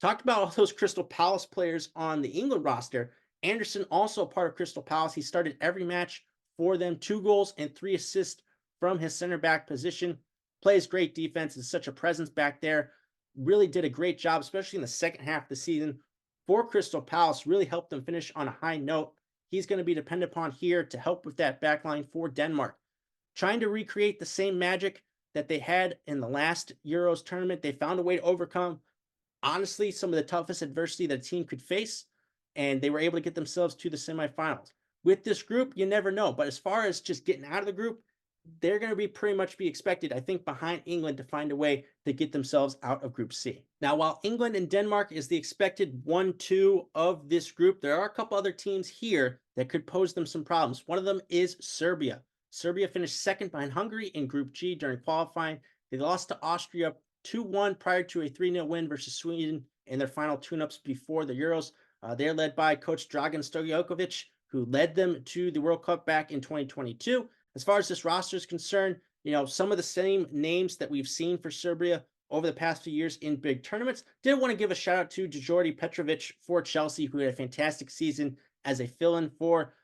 Talked about all those Crystal Palace players on the England roster. Andersen also a part of Crystal Palace. He started every match for them, 2 goals and 3 assists from his center back position. Plays great defense, is such a presence back there. Really did a great job, especially in the second half of the season for Crystal Palace. Really helped them finish on a high note. He's going to be depended upon here to help with that back line for Denmark. Trying to recreate the same magic that they had in the last Euros tournament. They found a way to overcome, honestly, some of the toughest adversity that a team could face, and they were able to get themselves to the semifinals. With this group, you never know. But as far as just getting out of the group, they're going to be pretty much be expected, I think, behind England to find a way to get themselves out of Group C. Now, while England and Denmark is the expected 1-2 of this group, there are a couple other teams here that could pose them some problems. One of them is Serbia. Serbia finished second behind Hungary in Group G during qualifying. They lost to Austria 2-1 prior to a 3-0 win versus Sweden in their final tune-ups before the Euros. They're led by coach Dragan Stojkovic, who led them to the World Cup back in 2022. As far as this roster is concerned, some of the same names that we've seen for Serbia over the past few years in big tournaments. Did want to give a shout out to Djordje Petrovic for Chelsea, who had a fantastic season as a fill-in for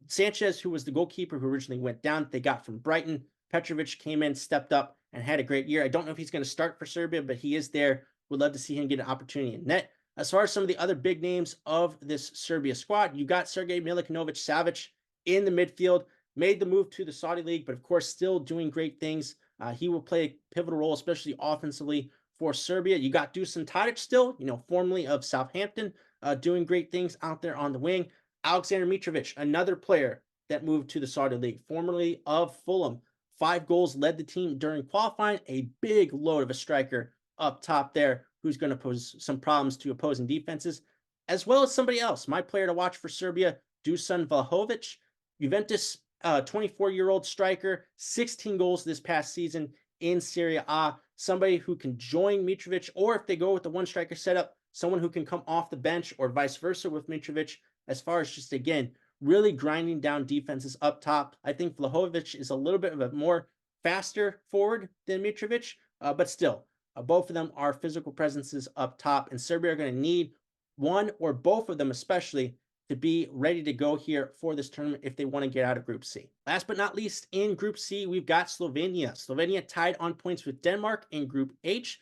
Sanchez, who was the goalkeeper who originally went down. They got from Brighton. Petrovic came in, stepped up, and had a great year. I don't know if he's going to start for Serbia, but he is there. Would love to see him get an opportunity in net. As far as some of the other big names of this Serbia squad, you got Sergej Milikinovic-Savic in the midfield, made the move to the Saudi League, but of course still doing great things. He will play a pivotal role, especially offensively for Serbia. You got Dusan Tadic still, formerly of Southampton, doing great things out there on the wing. Alexander Mitrovic, another player that moved to the Saudi League, formerly of Fulham. 5 goals, led the team during qualifying. A big load of a striker up top there who's going to pose some problems to opposing defenses, as well as somebody else. My player to watch for Serbia, Dusan Vlahovic, Juventus 24-year-old striker, 16 goals this past season in Serie A. Somebody who can join Mitrovic, or if they go with the one striker setup, someone who can come off the bench or vice versa with Mitrovic, as far as just, again, really grinding down defenses up top. I think Vlahovic is a little bit of a more faster forward than Mitrovic, but still, both of them are physical presences up top, and Serbia are going to need one or both of them especially to be ready to go here for this tournament if they want to get out of Group C. Last but not least, in Group C, we've got Slovenia. Slovenia tied on points with Denmark in Group H.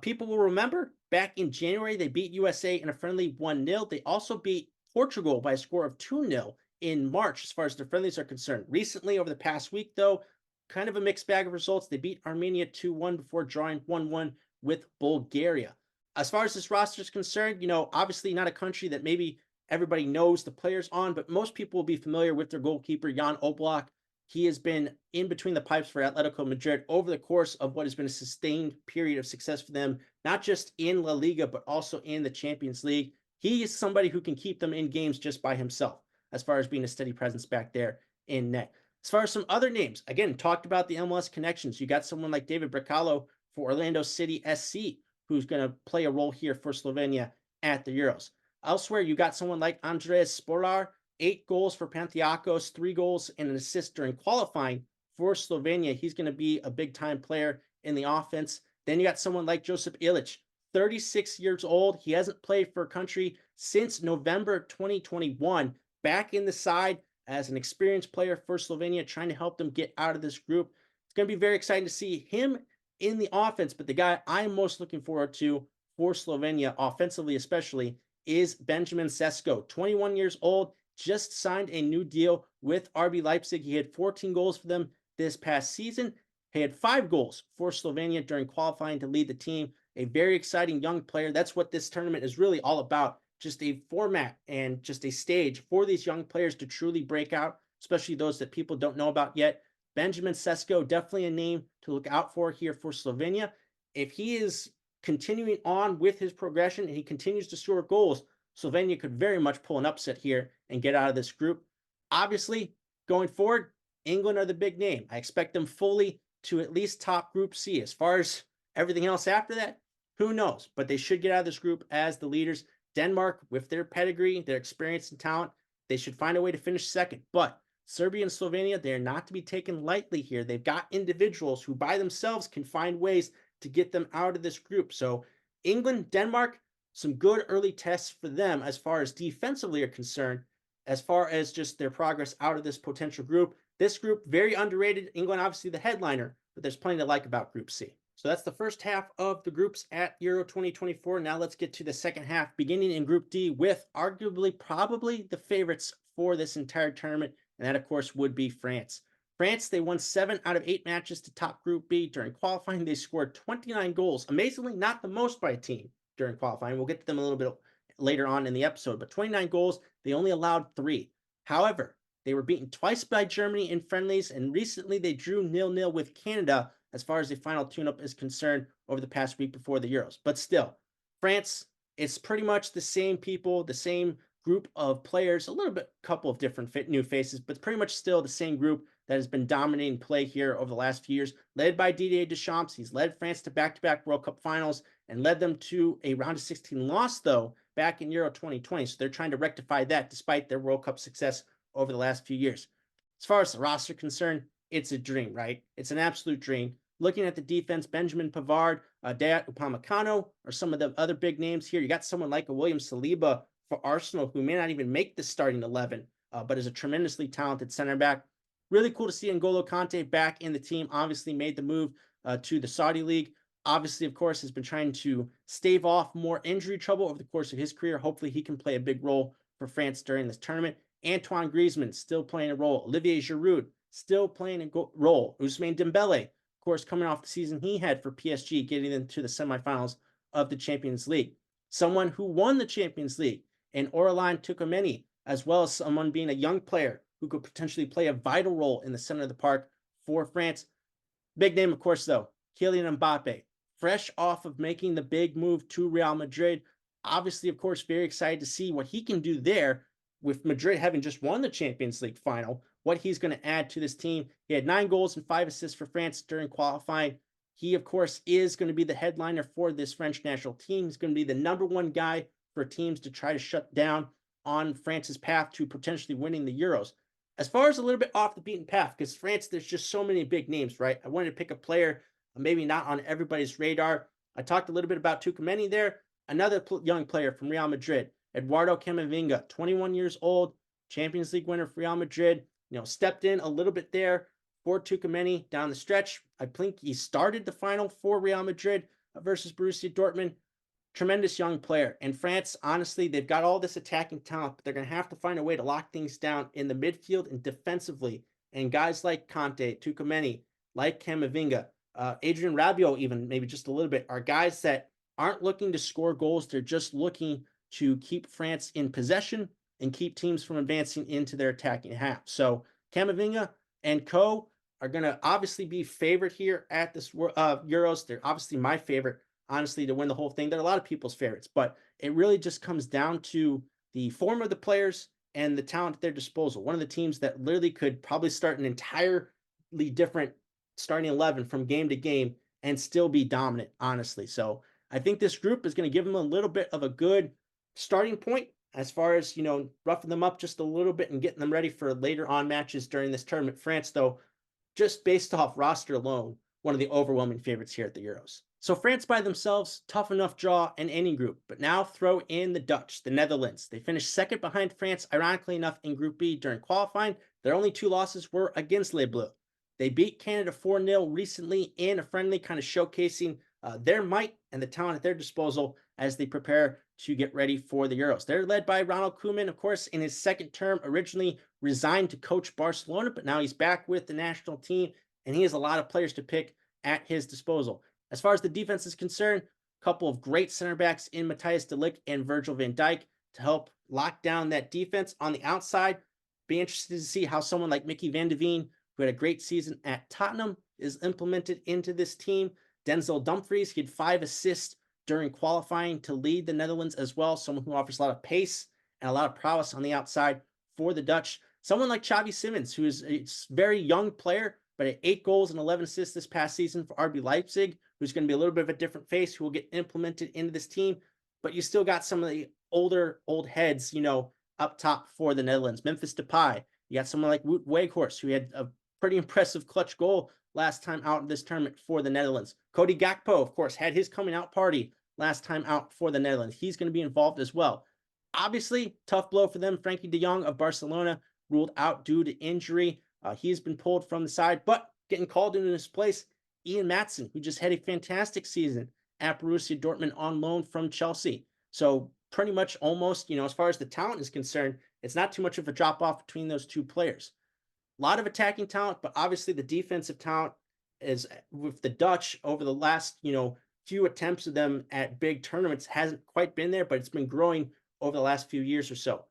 People will remember back in January, they beat USA in a friendly 1-0. They also beat Portugal by a score of 2-0 in March as far as the friendlies are concerned. Recently, over the past week, though, kind of a mixed bag of results. They beat Armenia 2-1 before drawing 1-1 with Bulgaria. As far as this roster is concerned, obviously not a country that maybe everybody knows the players on, but most people will be familiar with their goalkeeper, Jan Oblak. He has been in between the pipes for Atletico Madrid over the course of what has been a sustained period of success for them, not just in La Liga, but also in the Champions League. He is somebody who can keep them in games just by himself, as far as being a steady presence back there in net. As far as some other names, again, talked about the MLS connections. You got someone like David Brecalo for Orlando City SC, who's going to play a role here for Slovenia at the Euros. Elsewhere, you got someone like Andreas Sporar, 8 goals for Panathinaikos, 3 goals and an assist during qualifying for Slovenia. He's going to be a big-time player in the offense. Then you got someone like Josip Ilic, 36 years old. He hasn't played for a country since November 2021. Back in the side as an experienced player for Slovenia, trying to help them get out of this group. It's going to be very exciting to see him in the offense, but the guy I'm most looking forward to for Slovenia, offensively especially, is Benjamin Sesko, 21 years old, just signed a new deal with RB Leipzig. He had 14 goals for them this past season. He had 5 goals for Slovenia during qualifying to lead the team. A very exciting young player. That's what this tournament is really all about, just a format and just a stage for these young players to truly break out, especially those that people don't know about yet. Benjamin Sesko, definitely a name to look out for here for Slovenia. If he is continuing on with his progression and he continues to score goals, Slovenia could very much pull an upset here and get out of this group. Obviously, going forward, England are the big name. I expect them fully to at least top Group C. As far as everything else after that, who knows? But they should get out of this group as the leaders. Denmark, with their pedigree, their experience and talent, they should find a way to finish second. But Serbia and Slovenia, they are not to be taken lightly here. They've got individuals who by themselves can find ways to get them out of this group. So England, Denmark, some good early tests for them as far as defensively are concerned. As far as just their progress out of this potential group, this group, very underrated. England, obviously the headliner, but there's plenty to like about Group C. So that's the first half of the groups at Euro 2024. Now let's get to the second half, beginning in Group D with arguably probably the favorites for this entire tournament, and that, of course, would be France. France, they won 7 out of 8 matches to top Group B. During qualifying, they scored 29 goals. Amazingly, not the most by a team during qualifying. We'll get to them a little bit later on in the episode, but 29 goals, they only allowed 3. However, they were beaten twice by Germany in friendlies, and recently they drew 0-0 with Canada as far as the final tune-up is concerned over the past week before the Euros. But still, France, it's pretty much the same people, the same group of players, a little bit, couple of different new faces, but pretty much still the same group that has been dominating play here over the last few years, led by Didier Deschamps. He's led France to back-to-back World Cup finals and led them to a round of 16 loss, though, back in Euro 2020. So they're trying to rectify that despite their World Cup success over the last few years. As far as the roster concerned, it's a dream, right? It's an absolute dream. Looking at the defense, Benjamin Pavard, Dayot Upamecano are some of the other big names here. You got someone like a William Saliba for Arsenal who may not even make the starting 11, but is a tremendously talented center back. Really cool to see N'Golo Kante back in the team. Obviously made the move to the Saudi League. Obviously, of course, has been trying to stave off more injury trouble over the course of his career. Hopefully he can play a big role for France during this tournament. Antoine Griezmann still playing a role. Olivier Giroud still playing a role. Ousmane Dembele, of course, coming off the season he had for PSG, getting them to the semifinals of the Champions League. Someone who won the Champions League, and Aurélien Tchouameni, as well as someone being a young player who could potentially play a vital role in the center of the park for France. Big name, of course, though, Kylian Mbappe, fresh off of making the big move to Real Madrid. Obviously, of course, very excited to see what he can do there with Madrid having just won the Champions League final, what he's going to add to this team. He had 9 goals and 5 assists for France during qualifying. He, of course, is going to be the headliner for this French national team. He's going to be the #1 guy for teams to try to shut down on France's path to potentially winning the Euros. As far as a little bit off the beaten path, because France, there's just so many big names, right? I wanted to pick a player maybe not on everybody's radar. I talked a little bit about Tchouameni there. Another young player from Real Madrid, Eduardo Camavinga, 21 years old, Champions League winner for Real Madrid. Stepped in a little bit there for Tchouameni down the stretch. I think he started the final for Real Madrid versus Borussia Dortmund. Tremendous young player. And France, honestly, they've got all this attacking talent, but they're going to have to find a way to lock things down in the midfield and defensively. And guys like Kante, Tchouameni, like Camavinga, Adrien Rabiot even, maybe just a little bit, are guys that aren't looking to score goals. They're just looking to keep France in possession and keep teams from advancing into their attacking half. So Camavinga and co are going to obviously be favorite here at this Euros. They're obviously my favorite, honestly, to win the whole thing. They're a lot of people's favorites, but it really just comes down to the form of the players and the talent at their disposal. One of the teams that literally could probably start an entirely different starting 11 from game to game and still be dominant, honestly. So I think this group is going to give them a little bit of a good starting point as far as, roughing them up just a little bit and getting them ready for later on matches during this tournament. France, though, just based off roster alone, one of the overwhelming favorites here at the Euros. So France by themselves, tough enough draw in any group, but now throw in the Dutch, the Netherlands. They finished second behind France, ironically enough, in Group B during qualifying. Their only 2 losses were against Les Bleus. They beat Canada 4-0 recently in a friendly, kind of showcasing their might and the talent at their disposal as they prepare to get ready for the Euros. They're led by Ronald Koeman, of course, in his second term, originally resigned to coach Barcelona, but now he's back with the national team, and he has a lot of players to pick at his disposal. As far as the defense is concerned, a couple of great center backs in Matthijs de Ligt and Virgil van Dijk. to help lock down that defense on the outside. Be interested to see how someone like Mickey Van de Veen, who had a great season at Tottenham, is implemented into this team. Denzel Dumfries, he had 5 assists during qualifying to lead the Netherlands as well. Someone who offers a lot of pace and a lot of prowess on the outside for the Dutch. Someone like Xavi Simons, who is a very young player, but at 8 goals and 11 assists this past season for RB Leipzig, who's going to be a little bit of a different face, who will get implemented into this team. But you still got some of the old heads, up top for the Netherlands. Memphis Depay. You got someone like Wout Weghorst, who had a pretty impressive clutch goal last time out in this tournament for the Netherlands. Cody Gakpo, of course, had his coming out party last time out for the Netherlands. He's going to be involved as well. Obviously, tough blow for them. Frankie de Jong of Barcelona ruled out due to injury. He's been pulled from the side, but getting called into his place, Ian Maatsen, who just had a fantastic season at Borussia Dortmund on loan from Chelsea. So pretty much almost, as far as the talent is concerned, it's not too much of a drop off between those two players. A lot of attacking talent, but obviously the defensive talent is with the Dutch over the last, few attempts of them at big tournaments hasn't quite been there, but it's been growing over the last few years or so.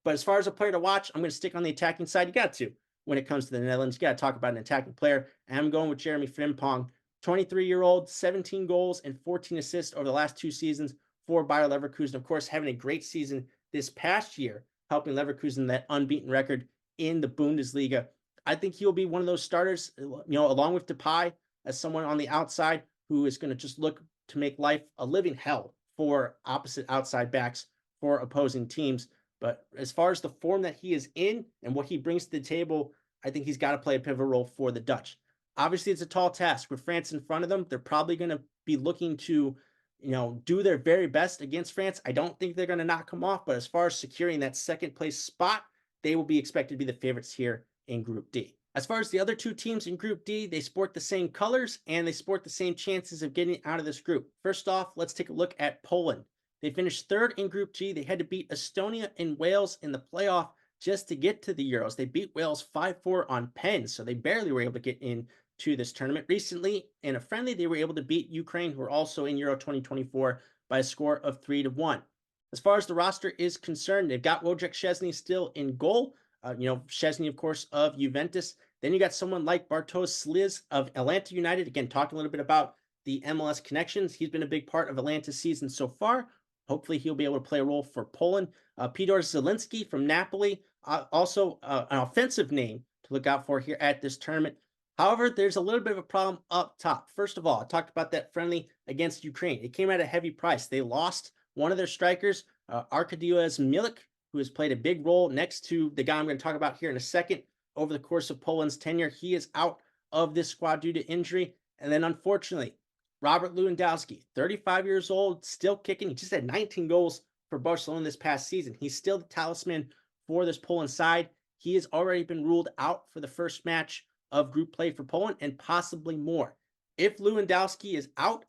But as far as a player to watch, I'm going to stick on the attacking side. You got to. When it comes to the Netherlands, you got to talk about an attacking player. And I'm going with Jeremy Frimpong, 23-year-old, 17 goals and 14 assists over the last 2 seasons for Bayer Leverkusen. Of course, having a great season this past year, helping Leverkusen that unbeaten record in the Bundesliga. I think he'll be one of those starters, along with Depay, as someone on the outside who is going to just look to make life a living hell for opposite outside backs for opposing teams. But as far as the form that he is in and what he brings to the table, I think he's got to play a pivotal role for the Dutch. Obviously, it's a tall task with France in front of them. They're probably going to be looking to, do their very best against France. I don't think they're going to knock them off, but as far as securing that second place spot, they will be expected to be the favorites here in Group D. As far as the other two teams in Group D, they sport the same colors and they sport the same chances of getting out of this group. First off, let's take a look at Poland. They finished third in Group G. They had to beat Estonia and Wales in the playoff just to get to the Euros. They beat Wales 5-4 on pens, so they barely were able to get into this tournament. Recently, in a friendly, they were able to beat Ukraine, who are also in Euro 2024, by a score of 3-1. As far as the roster is concerned, they've got Wojciech Szczesny still in goal. Szczesny, of course, of Juventus. Then you got someone like Bartosz Sliz of Atlanta United. Again, talking a little bit about the MLS connections. He's been a big part of Atlanta's season so far. Hopefully, he'll be able to play a role for Poland. Pedor Zielinski from Napoli, also an offensive name to look out for here at this tournament. However, there's a little bit of a problem up top. First of all, I talked about that friendly against Ukraine. It came at a heavy price. They lost one of their strikers, Arkadiusz Milik, who has played a big role next to the guy I'm going to talk about here in a second. Over the course of Poland's tenure, he is out of this squad due to injury. And then, unfortunately, Robert Lewandowski, 35 years old, still kicking. He just had 19 goals for Barcelona this past season. He's still the talisman for this Poland side. He has already been ruled out for the first match of group play for Poland and possibly more. If Lewandowski is out,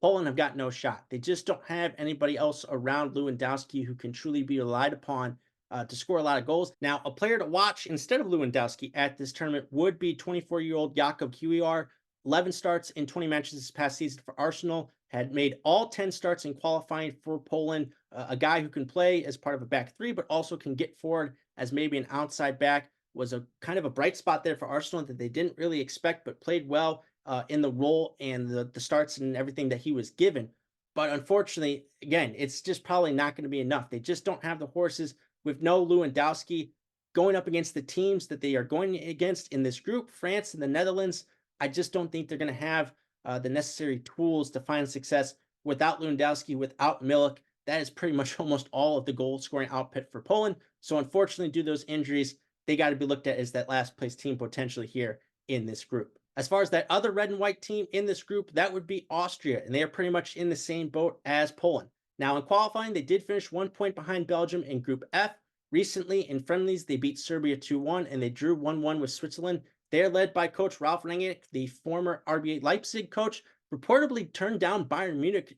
Poland have got no shot. They just don't have anybody else around Lewandowski who can truly be relied upon to score a lot of goals. Now, a player to watch instead of Lewandowski at this tournament would be 24-year-old Jakub Kiwior. 11 starts in 20 matches this past season for Arsenal, had made all 10 starts in qualifying for Poland, a guy who can play as part of a back three, but also can get forward as maybe an outside back, was a kind of a bright spot there for Arsenal that they didn't really expect, but played well in the role and the starts and everything that he was given. But unfortunately, again, it's just probably not going to be enough. They just don't have the horses with no Lewandowski going up against the teams that they are going against in this group, France and the Netherlands. I just don't think they're going to have the necessary tools to find success without Lewandowski, without Milik. That is pretty much almost all of the goal scoring output for Poland. So unfortunately, due to those injuries, they got to be looked at as that last place team potentially here in this group. As far as that other red and white team in this group, that would be Austria, and they are pretty much in the same boat as Poland. Now, in qualifying, they did finish 1 point behind Belgium in Group F. Recently, in friendlies, they beat Serbia 2-1, and they drew 1-1 with Switzerland. They're led by coach Ralf Rangnick, the former RB Leipzig coach, reportedly turned down Bayern Munich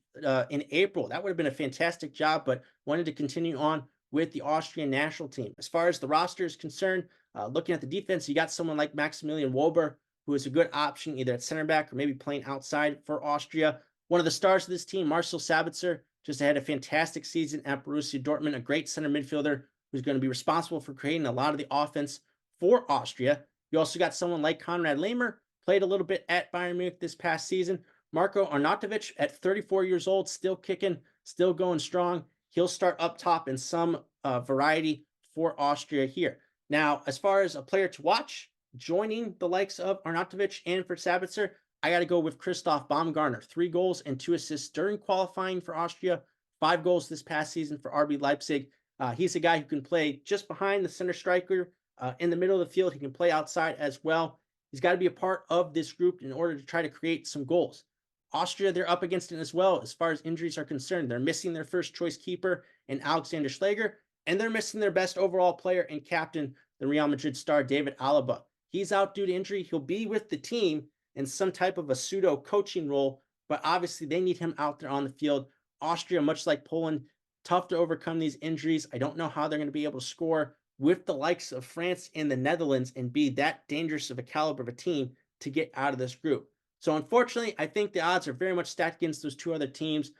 in April. That would have been a fantastic job, but wanted to continue on with the Austrian national team. As far as the roster is concerned, looking at the defense, you got someone like Maximilian Wober, who is a good option either at center back or maybe playing outside for Austria. One of the stars of this team, Marcel Sabitzer, just had a fantastic season at Borussia Dortmund, a great center midfielder who's going to be responsible for creating a lot of the offense for Austria. You also got someone like Konrad Laimer, played a little bit at Bayern Munich this past season. Marko Arnautovic at 34 years old, still kicking, still going strong. He'll start up top in some variety for Austria here. Now, as far as a player to watch, joining the likes of Arnautovic and for Sabitzer, I got to go with Christoph Baumgartner. 3 goals and 2 assists during qualifying for Austria, 5 goals this past season for RB Leipzig. He's a guy who can play just behind the center striker in the middle of the field. He can play outside as well. He's got to be a part of this group in order to try to create some goals. Austria, they're up against it as well as far as injuries are concerned. They're missing their first choice keeper in Alexander Schläger, and they're missing their best overall player and captain, the Real Madrid star, David Alaba. He's out due to injury. He'll be with the team in some type of a pseudo coaching role, but obviously they need him out there on the field. Austria, much like Poland, tough to overcome these injuries. I don't know how they're going to be able to score with the likes of France and the Netherlands and be that dangerous of a caliber of a team to get out of this group. So unfortunately, I think the odds are very much stacked against those 2 other teams,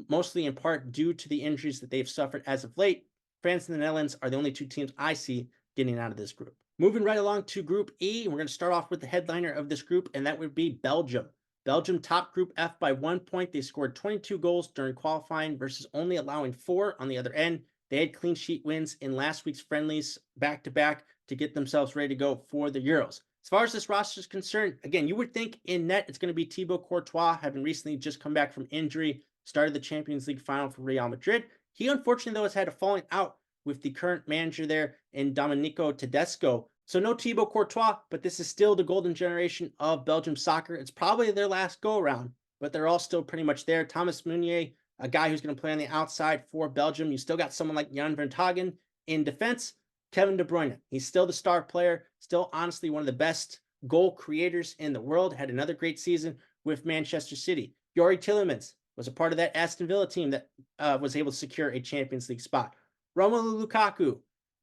mostly in part due to the injuries that they've suffered as of late. France and the Netherlands are the only 2 teams I see getting out of this group. Moving right along to Group E, we're going to start off with the headliner of this group, and that would be Belgium. Belgium top Group F by 1 point. They scored 22 goals during qualifying versus only allowing 4 on the other end. They had clean sheet wins in last week's friendlies back-to-back to get themselves ready to go for the Euros. As far as this roster is concerned, again, you would think in net it's going to be Thibaut Courtois, having recently just come back from injury, started the Champions League final for Real Madrid. He, unfortunately, though, has had a falling out with the current manager there in Domenico Tedesco. So no Thibaut Courtois, but this is still the golden generation of Belgium soccer. It's probably their last go-around, but they're all still pretty much there. Thomas Meunier, a guy who's going to play on the outside for Belgium. You still got someone like Jan Vertonghen in defense. Kevin De Bruyne, he's still the star player, still honestly one of the best goal creators in the world. Had another great season with Manchester City. Youri Tielemans was a part of that Aston Villa team that was able to secure a Champions League spot. Romelu Lukaku,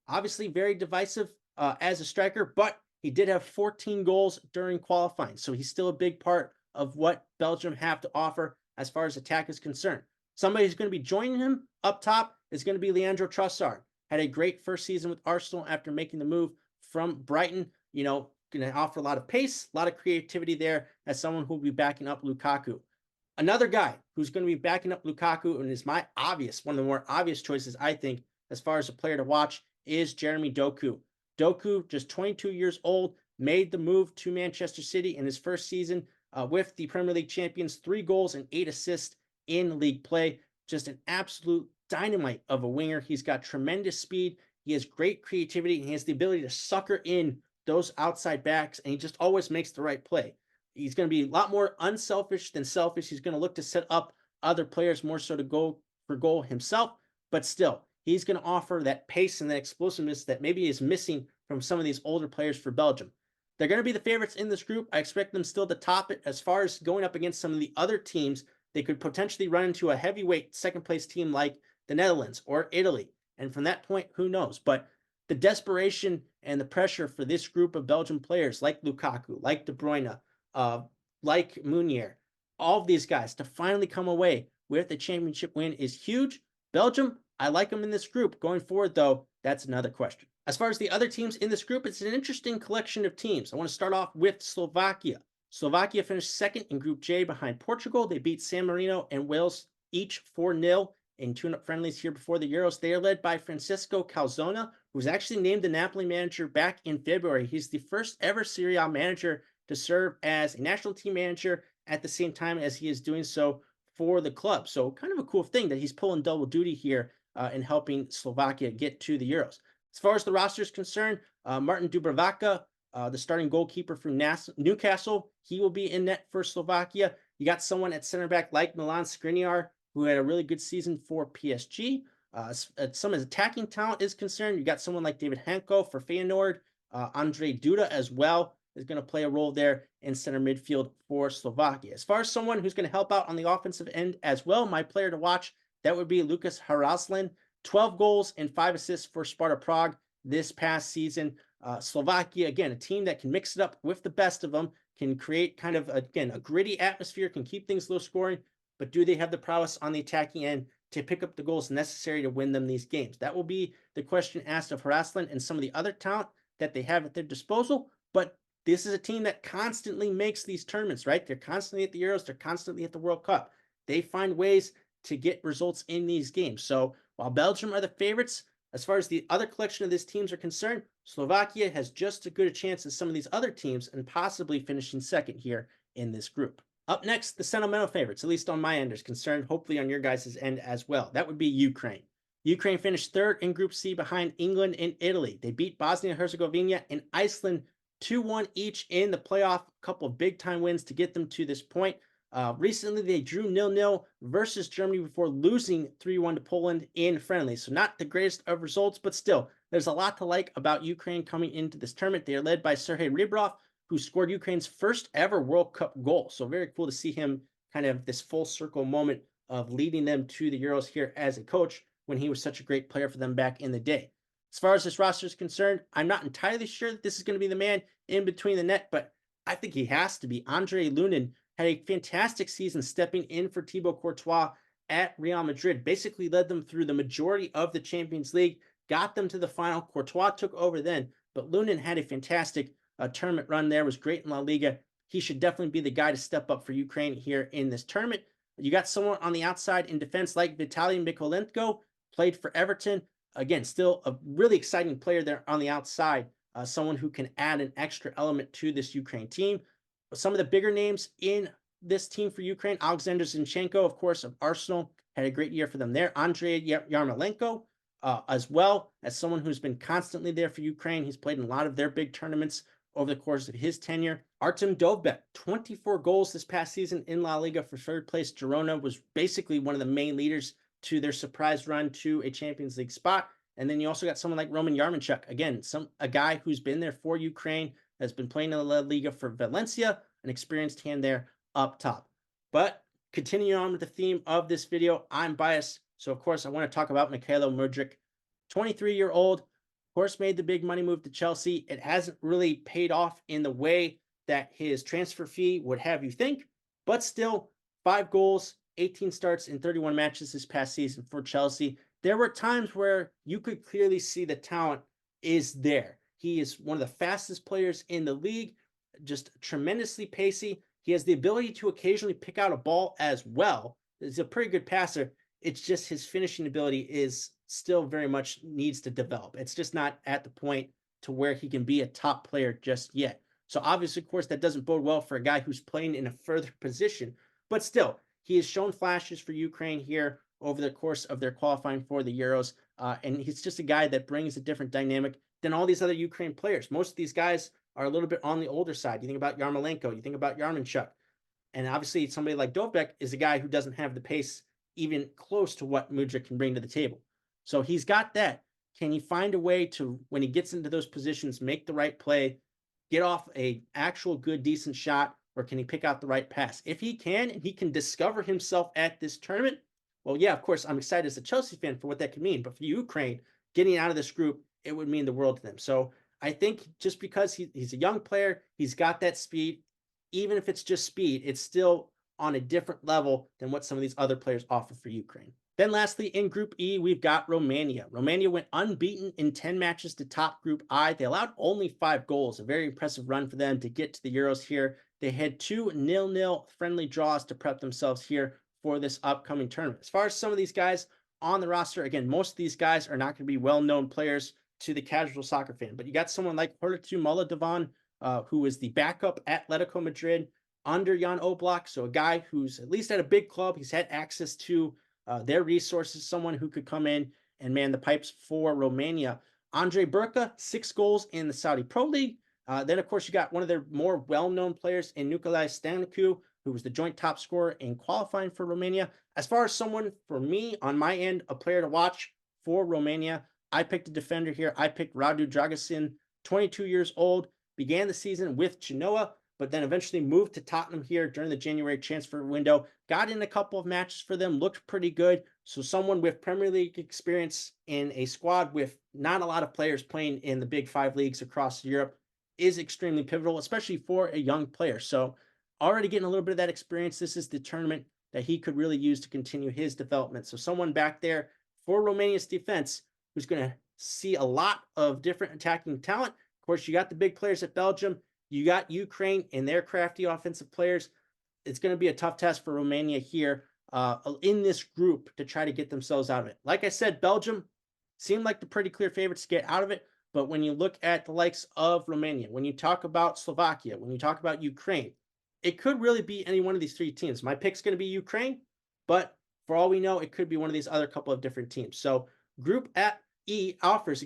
obviously very divisive as a striker, but he did have 14 goals during qualifying, so he's still a big part of what Belgium have to offer as far as attack is concerned. Somebody who's going to be joining him up top is going to be Leandro Trossard. Had a great first season with Arsenal after making the move from Brighton. You know, going to offer a lot of pace, a lot of creativity there as someone who will be backing up Lukaku. Another guy who's going to be backing up Lukaku and is one of the more obvious choices, I think, as far as a player to watch, is Jeremy Doku. Doku, just 22 years old, made the move to Manchester City in his first season with the Premier League champions, 3 goals and 8 assists in league play. Just an absolute dynamite of a winger. He's got tremendous speed. He has great creativity, and he has the ability to sucker in those outside backs, and he just always makes the right play. He's going to be a lot more unselfish than selfish. He's going to look to set up other players more so to go for goal himself, but still, he's going to offer that pace and that explosiveness that maybe is missing from some of these older players for Belgium. They're going to be the favorites in this group. I expect them still to top it. As far as going up against some of the other teams, they could potentially run into a heavyweight second-place team like the Netherlands or Italy. And from that point, who knows? But the desperation and the pressure for this group of Belgian players like Lukaku, like De Bruyne, like Meunier, all of these guys to finally come away with the championship win is huge. Belgium, I like them in this group. Going forward, though, that's another question. As far as the other teams in this group, it's an interesting collection of teams. I want to start off with Slovakia. Slovakia finished second in Group J behind Portugal. They beat San Marino and Wales each 4-0 in tune-up friendlies here before the Euros. They are led by Francesco Calzona, who was actually named the Napoli manager back in February. He's the first ever Serie A manager to serve as a national team manager at the same time as he is doing so for the club. So kind of a cool thing that he's pulling double duty here in helping Slovakia get to the Euros. As far as the roster is concerned, Martin Dubravka, the starting goalkeeper from Newcastle, he will be in net for Slovakia. You got someone at center back like Milan Skriniar, who had a really good season for PSG. Some of his attacking talent is concerned. You got someone like David Hanko for Feyenoord. Andre Duda as well is going to play a role there in center midfield for Slovakia. As far as someone who's going to help out on the offensive end as well, my player to watch, that would be Lucas Haraslin. 12 goals and 5 assists for Sparta Prague this past season. Slovakia, again, a team that can mix it up with the best of them, can create kind of, again, a gritty atmosphere, can keep things low scoring, but do they have the prowess on the attacking end to pick up the goals necessary to win them these games? That will be the question asked of Harassland and some of the other talent that they have at their disposal. But this is a team that constantly makes these tournaments, right? They're constantly at the Euros, they're constantly at the World Cup. They find ways to get results in these games. So while Belgium are the favorites, as far as the other collection of these teams are concerned, Slovakia has just as good a chance as some of these other teams and possibly finishing second here in this group. Up next, the sentimental favorites, at least on my end is concerned, hopefully on your guys' end as well. That would be Ukraine. Ukraine finished third in Group C behind England and Italy. They beat Bosnia-Herzegovina and Iceland 2-1 each in the playoff. A couple of big-time wins to get them to this point. Recently, they drew 0-0 versus Germany before losing 3-1 to Poland in friendly. So not the greatest of results, but still, there's a lot to like about Ukraine coming into this tournament. They are led by Sergei Rybrov, who scored Ukraine's first ever World Cup goal. So very cool to see him kind of this full circle moment of leading them to the Euros here as a coach when he was such a great player for them back in the day. As far as this roster is concerned, I'm not entirely sure that this is going to be the man in between the net, but I think he has to be. Andre Lunin had a fantastic season stepping in for Thibaut Courtois at Real Madrid, basically led them through the majority of the Champions League, got them to the final. Courtois took over then, but Lunin had a fantastic tournament run there, was great in La Liga. He should definitely be the guy to step up for Ukraine here in this tournament. You got someone on the outside in defense like Vitaly Mykolenko, played for Everton. Again, still a really exciting player there on the outside, someone who can add an extra element to this Ukraine team. Some of the bigger names in this team for Ukraine, Alexander Zinchenko, of course, of Arsenal, had a great year for them there. Andrei Yarmolenko, as well as someone who's been constantly there for Ukraine. He's played in a lot of their big tournaments over the course of his tenure. Artem Dovbyk, 24 goals this past season in La Liga for third place. Girona was basically one of the main leaders to their surprise run to a Champions League spot. And then you also got someone like Roman Yarmolenko, again, a guy who's been there for Ukraine, has been playing in the La Liga for Valencia, an experienced hand there up top. But continuing on with the theme of this video, I'm biased. So, of course, I want to talk about Mykhailo Mudryk, 23-year-old, of course, made the big money move to Chelsea. It hasn't really paid off in the way that his transfer fee would have you think, but still, 5 goals, 18 starts in 31 matches this past season for Chelsea. There were times where you could clearly see the talent is there. He is one of the fastest players in the league, just tremendously pacey. He has the ability to occasionally pick out a ball as well. He's a pretty good passer. It's just his finishing ability is still very much needs to develop. It's just not at the point to where he can be a top player just yet. So obviously, of course, that doesn't bode well for a guy who's playing in a further position, but still, he has shown flashes for Ukraine here over the course of their qualifying for the Euros. And he's just a guy that brings a different dynamic than all these other Ukraine players. Most of these guys are a little bit on the older side. You think about Yarmolenko, you think about Yarmolenchuk. And obviously somebody like Dovbyk is a guy who doesn't have the pace even close to what Mudryk can bring to the table. So he's got that. Can he find a way to, when he gets into those positions, make the right play, get off a actual good, decent shot, or can he pick out the right pass? If he can, and he can discover himself at this tournament, well, yeah, of course, I'm excited as a Chelsea fan for what that could mean. But for Ukraine, getting out of this group, it would mean the world to them. So I think just because he's a young player, he's got that speed. Even if it's just speed, it's still on a different level than what some of these other players offer for Ukraine. Then lastly, in Group E, we've got Romania. Romania went unbeaten in 10 matches to top Group I. They allowed only 5 goals, a very impressive run for them to get to the Euros here. They had 2 0-0 friendly draws to prep themselves here for this upcoming tournament. As far as some of these guys on the roster, again, most of these guys are not going to be well-known players to the casual soccer fan, but you got someone like Hurtu Moldovan, who is the backup at Atletico Madrid under Jan Oblak, so a guy who's at least at a big club. He's had access to their resources, someone who could come in and man the pipes for Romania. Andre Burka, 6 goals in the Saudi Pro League. Then, of course, you got one of their more well-known players in Nicolae Stanicu, who was the joint top scorer in qualifying for Romania. As far as someone, for me, on my end, a player to watch for Romania, I picked a defender here. I picked Radu Dragusin, 22 years old, began the season with Genoa, but then eventually moved to Tottenham here during the January transfer window, got in a couple of matches for them, looked pretty good. So someone with Premier League experience in a squad with not a lot of players playing in the big 5 leagues across Europe is extremely pivotal, especially for a young player. So already getting a little bit of that experience. This is the tournament that he could really use to continue his development. So someone back there for Romania's defense who's going to see a lot of different attacking talent. Of course, you got the big players at Belgium. You got Ukraine and their crafty offensive players. It's going to be a tough test for Romania here in this group to try to get themselves out of it. Like I said, Belgium seemed like the pretty clear favorites to get out of it. But when you look at the likes of Romania, when you talk about Slovakia, when you talk about Ukraine, it could really be any one of these three teams. My pick's going to be Ukraine, but for all we know, it could be one of these other couple of different teams. So Group E offers,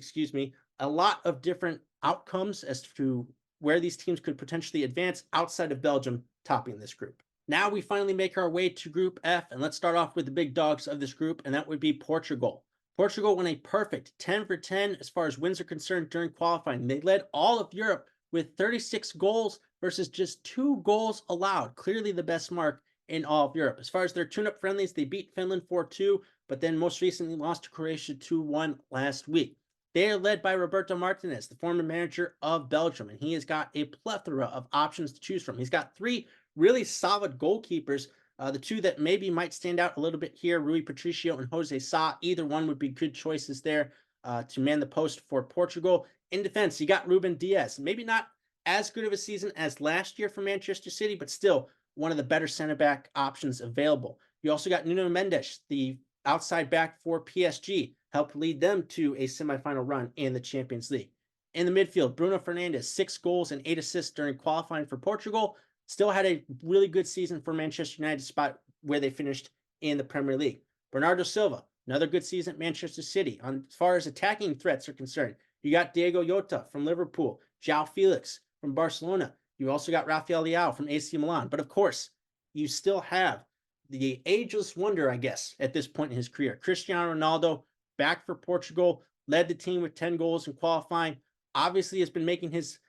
a lot of different outcomes as to where these teams could potentially advance outside of Belgium topping this group. Now we finally make our way to Group F, and let's start off with the big dogs of this group, and that would be Portugal. Portugal won a perfect 10 for 10 as far as wins are concerned during qualifying. They led all of Europe with 36 goals versus just 2 goals allowed. Clearly the best mark in all of Europe. As far as their tune-up friendlies, they beat Finland 4-2, but then most recently lost to Croatia 2-1 last week. They are led by Roberto Martinez, the former manager of Belgium, and he has got a plethora of options to choose from. He's got 3 really solid goalkeepers. The 2 that maybe might stand out a little bit here, Rui Patricio and Jose Sa. Either one would be good choices there to man the post for Portugal. In defense, you got Ruben Diaz. Maybe not as good of a season as last year for Manchester City, but still one of the better center back options available. You also got Nuno Mendes, the outside back for PSG, helped lead them to a semifinal run in the Champions League. In the midfield, Bruno Fernandes, 6 goals and 8 assists during qualifying for Portugal. Still had a really good season for Manchester United, spot where they finished in the Premier League. Bernardo Silva, another good season at Manchester City. As far as attacking threats are concerned, you got Diego Jota from Liverpool, João Felix from Barcelona. You also got Rafael Leao from AC Milan. But of course, you still have the ageless wonder, I guess, at this point in his career. Cristiano Ronaldo, back for Portugal, led the team with 10 goals in qualifying. Obviously has been making his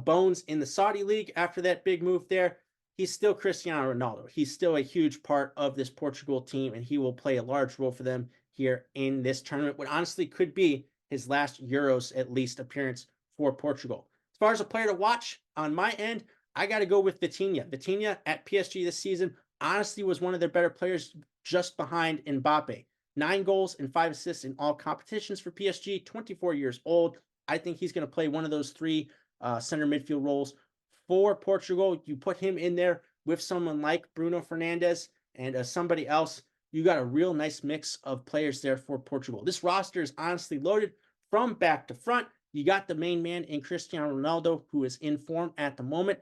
bones in the Saudi League after that big move there. He's still Cristiano Ronaldo. He's still a huge part of this Portugal team, and he will play a large role for them here in this tournament, what honestly could be his last Euros, at least, appearance for Portugal. As far as a player to watch, on my end, I got to go with Vitinha. Vitinha at PSG this season honestly was one of their better players, just behind Mbappe. 9 goals and 5 assists in all competitions for PSG, 24 years old. I think he's going to play one of those 3 center midfield roles for Portugal. You put him in there with someone like Bruno Fernandes and somebody else, you got a real nice mix of players there for Portugal. This roster is honestly loaded from back to front. You got the main man in Cristiano Ronaldo, who is in form at the moment.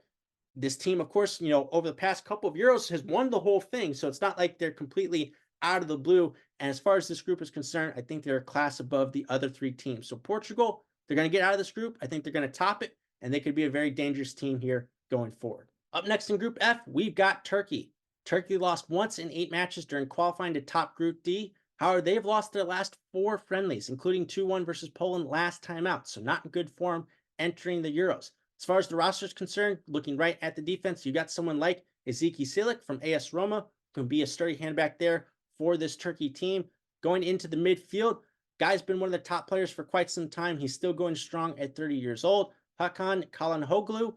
This team, of course, over the past couple of Euros has won the whole thing, so it's not like they're completely out of the blue. And as far as this group is concerned, I think they're a class above the other 3 teams. So Portugal, they're going to get out of this group. I think they're going to top it, and they could be a very dangerous team here going forward. Up next in Group F, we've got Turkey. Turkey lost once in 8 matches during qualifying to top Group D. However, they've lost their last 4 friendlies, including 2-1 versus Poland last time out, so not in good form entering the Euros. As far as the roster is concerned, looking right at the defense, you got someone like Ezeki Silic from AS Roma, who can be a sturdy hand back there for this Turkey team. Going into the midfield, guy's been one of the top players for quite some time. He's still going strong at 30 years old. Hakan Çalhanoğlu,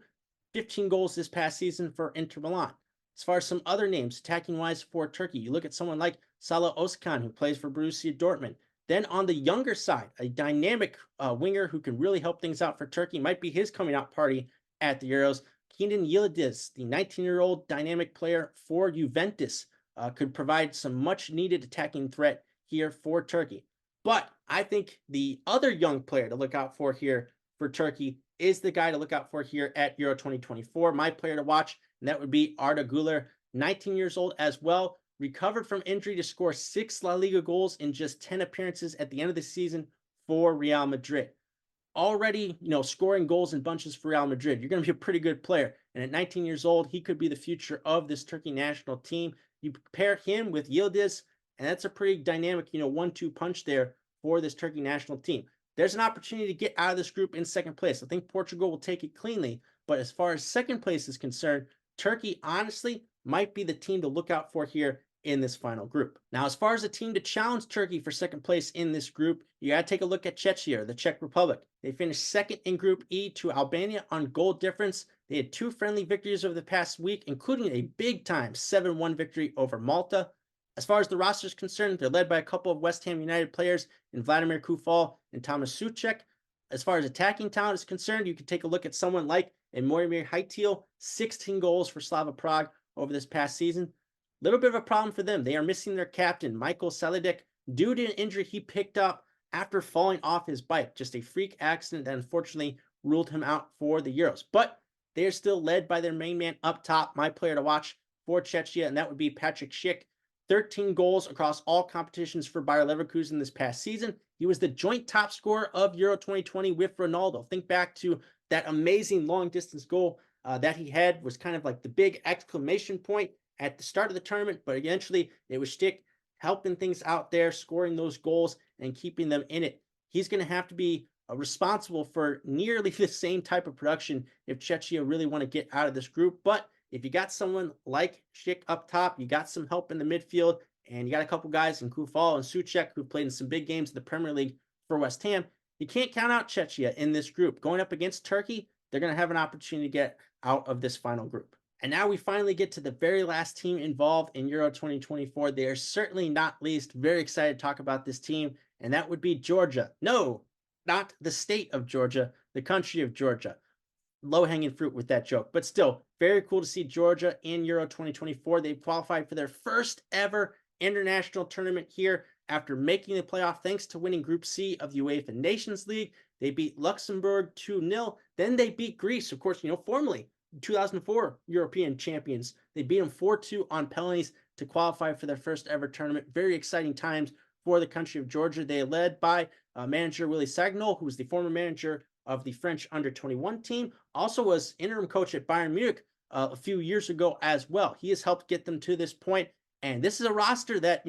15 goals this past season for Inter Milan. As far as some other names, attacking-wise for Turkey, you look at someone like Salah Özcan, who plays for Borussia Dortmund. Then on the younger side, a dynamic winger who can really help things out for Turkey, might be his coming out party at the Euros. Kenan Yildiz, the 19-year-old dynamic player for Juventus, could provide some much-needed attacking threat here for Turkey. But I think the other young player to look out for here for Turkey is the guy to look out for here at Euro 2024. My player to watch, and that would be Arda Güler, 19 years old as well. Recovered from injury to score 6 La Liga goals in just 10 appearances at the end of the season for Real Madrid. Already, scoring goals in bunches for Real Madrid. You're going to be a pretty good player. And at 19 years old, he could be the future of this Turkey national team. You pair him with Yildiz, and that's a pretty dynamic, 1-2 punch there for this Turkey national team. There's an opportunity to get out of this group in second place. I think Portugal will take it cleanly. But as far as second place is concerned, Turkey honestly might be the team to look out for here in this final group. Now, as far as a team to challenge Turkey for second place in this group, you got to take a look at Czechia, the Czech Republic. They finished second in Group E to Albania on goal difference. They had 2 friendly victories over the past week, including a big-time 7-1 victory over Malta. As far as the roster is concerned, they're led by a couple of West Ham United players in Vladimir Kufal and Thomas Suchek. As far as attacking talent is concerned, you can take a look at someone like Moimir Haitiel, 16 goals for Slava Prague over this past season. Little bit of a problem for them. They are missing their captain, Michael Selidic, due to an injury he picked up after falling off his bike. Just a freak accident that unfortunately ruled him out for the Euros. But they are still led by their main man up top, my player to watch for Czechia, and that would be Patrick Schick. 13 goals across all competitions for Bayer Leverkusen this past season. He was the joint top scorer of Euro 2020 with Ronaldo. Think back to that amazing long-distance goal that he had, was kind of like the big exclamation point at the start of the tournament, but eventually it was Schick helping things out there, scoring those goals and keeping them in it. He's going to have to be responsible for nearly the same type of production if Czechia really want to get out of this group. But if you got someone like Schick up top, you got some help in the midfield, and you got a couple guys in Kufal and Suchek who played in some big games in the Premier League for West Ham, you can't count out Czechia in this group. Going up against Turkey, they're going to have an opportunity to get out of this final group. And now we finally get to the very last team involved in Euro 2024. They are certainly not least very excited to talk about this team, and that would be Georgia. No, not the state of Georgia, the country of Georgia. Low-hanging fruit with that joke, but still very cool to see Georgia in Euro 2024. They've qualified for their first ever international tournament here after making the playoff thanks to winning Group C of the UEFA Nations League. They beat Luxembourg 2-0. Then they beat Greece, of course, formerly 2004 European champions. They beat them 4-2 on penalties to qualify for their first ever tournament. Very exciting times for the country of Georgia. They are led by manager Willy Sagnol, who was the former manager of the French under-21 team, also was interim coach at Bayern Munich a few years ago as well. He has helped get them to this point, and this is a roster that,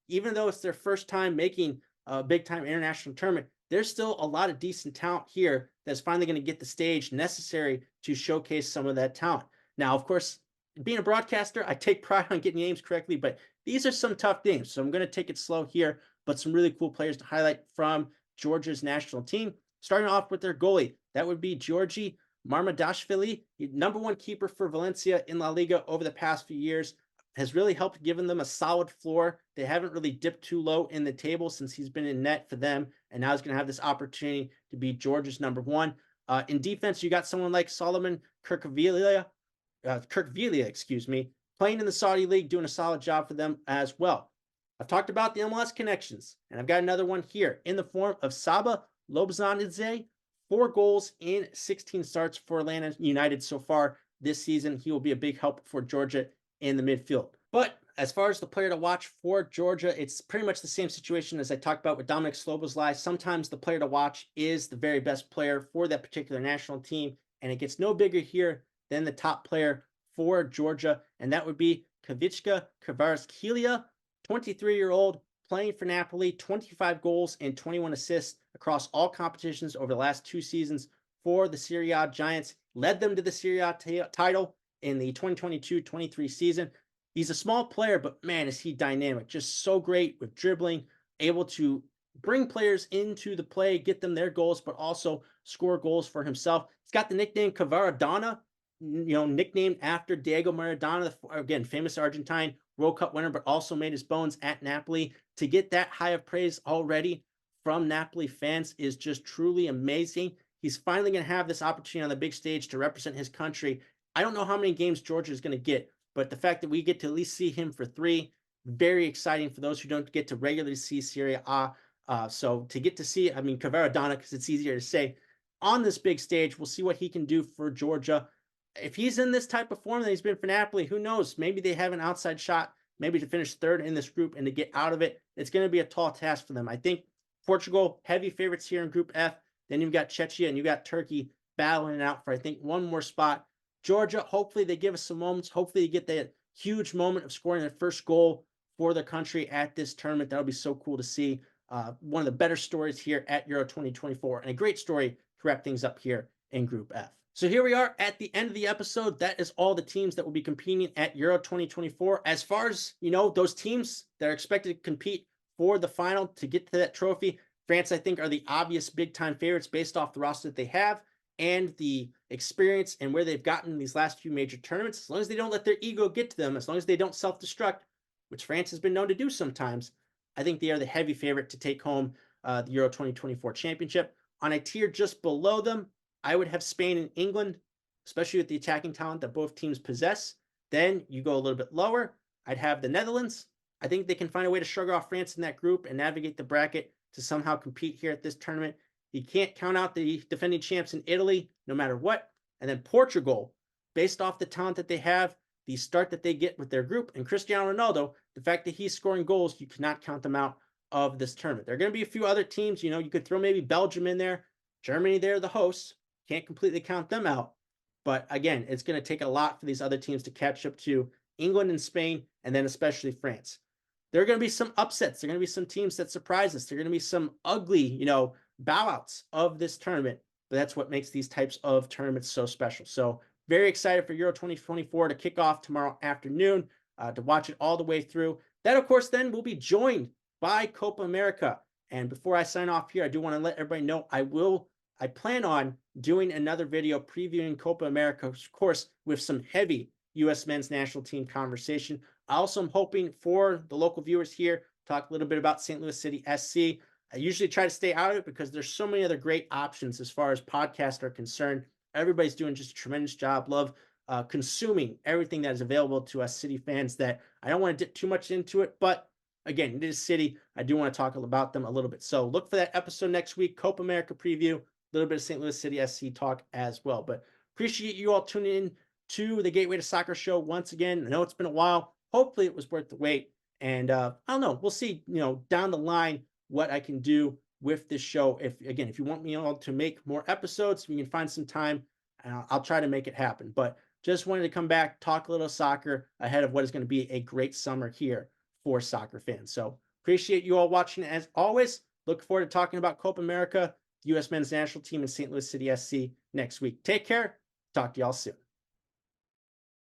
even though it's their first time making a big-time international tournament, there's still a lot of decent talent here that's finally going to get the stage necessary to showcase some of that talent. Now, of course, being a broadcaster, I take pride on getting names correctly, but these are some tough names, so I'm going to take it slow here, but some really cool players to highlight from Georgia's national team. Starting off with their goalie, that would be Georgi Marmadashvili, #1 keeper for Valencia in La Liga over the past few years, has really helped giving them a solid floor. They haven't really dipped too low in the table since he's been in net for them, and now he's going to have this opportunity to be Georgia's #1. In defense, you got someone like Solomon Kirkvilia, playing in the Saudi League, doing a solid job for them as well. I've talked about the MLS connections, and I've got another one here in the form of Saba Lobzanidze, 4 goals in 16 starts for Atlanta United so far this season. He will be a big help for Georgia in the midfield. But as far as the player to watch for Georgia, it's pretty much the same situation as I talked about with Dominic Szoboszlai. Sometimes the player to watch is the very best player for that particular national team, and it gets no bigger here than the top player for Georgia, and that would be Kavicka Kvaratskhelia, 23-year-old, playing for Napoli, 25 goals and 21 assists across all competitions over the last 2 seasons for the Serie A Giants. Led them to the Serie A title in the 2022-23 season. He's a small player, but man, is he dynamic. Just so great with dribbling, able to bring players into the play, get them their goals, but also score goals for himself. He's got the nickname Cavaradonna, nicknamed after Diego Maradona, again, famous Argentine World Cup winner, but also made his bones at Napoli. To get that high of praise already from Napoli fans is just truly amazing. He's finally going to have this opportunity on the big stage to represent his country. I don't know how many games Georgia is going to get, but the fact that we get to at least see him for 3, very exciting for those who don't get to regularly see Serie A. So to get to see, Cavaradonna, because it's easier to say, on this big stage, we'll see what he can do for Georgia. If he's in this type of form that he's been for Napoli, who knows? Maybe they have an outside shot, maybe to finish 3rd in this group and to get out of it. It's going to be a tall task for them. I think Portugal, heavy favorites here in Group F. Then you've got Czechia and you've got Turkey battling it out for, I think, one more spot. Georgia, hopefully they give us some moments. Hopefully you get that huge moment of scoring their first goal for their country at this tournament. That'll be so cool to see. One of the better stories here at Euro 2024, and a great story to wrap things up here in Group F. So here we are at the end of the episode. That is all the teams that will be competing at Euro 2024. As far as, those teams that are expected to compete for the final to get to that trophy, France, I think, are the obvious big time favorites based off the roster that they have and the experience and where they've gotten in these last few major tournaments. As long as they don't let their ego get to them, as long as they don't self destruct, which France has been known to do sometimes, I think they are the heavy favorite to take home the Euro 2024 championship. On a tier just below them, I would have Spain and England, especially with the attacking talent that both teams possess. Then you go a little bit lower. I'd have the Netherlands. I think they can find a way to shrug off France in that group and navigate the bracket to somehow compete here at this tournament. You can't count out the defending champs in Italy, no matter what. And then Portugal, based off the talent that they have, the start that they get with their group, and Cristiano Ronaldo, the fact that he's scoring goals, you cannot count them out of this tournament. There are going to be a few other teams. You could throw maybe Belgium in there. Germany, they're the hosts. Can't completely count them out. But again, it's going to take a lot for these other teams to catch up to England and Spain, and then especially France. There are going to be some upsets. There are going to be some teams that surprise us. There are going to be some ugly, bow outs of this tournament. But that's what makes these types of tournaments so special. So very excited for Euro 2024 to kick off tomorrow afternoon, to watch it all the way through. That, of course, then will be joined by Copa America. And before I sign off here, I do want to let everybody know I plan on doing another video previewing Copa America, of course, with some heavy U.S. men's national team conversation. I also am hoping for the local viewers here, talk a little bit about St. Louis City SC. I usually try to stay out of it because there's so many other great options as far as podcasts are concerned. Everybody's doing just a tremendous job. Love consuming everything that is available to us City fans that I don't want to dip too much into it, but again, it is City. I do want to talk about them a little bit. So look for that episode next week, Copa America preview, a little bit of St. Louis City SC talk as well. But appreciate you all tuning in to the Gateway to Soccer show once again. I know it's been a while. Hopefully it was worth the wait. And I don't know. We'll see, down the line what I can do with this show. If you want me all to make more episodes, we can find some time. I'll try to make it happen. But just wanted to come back, talk a little soccer ahead of what is going to be a great summer here for soccer fans. So appreciate you all watching as always. Look forward to talking about Copa America, the U.S. men's national team, in St. Louis City SC next week. Take care. Talk to y'all soon.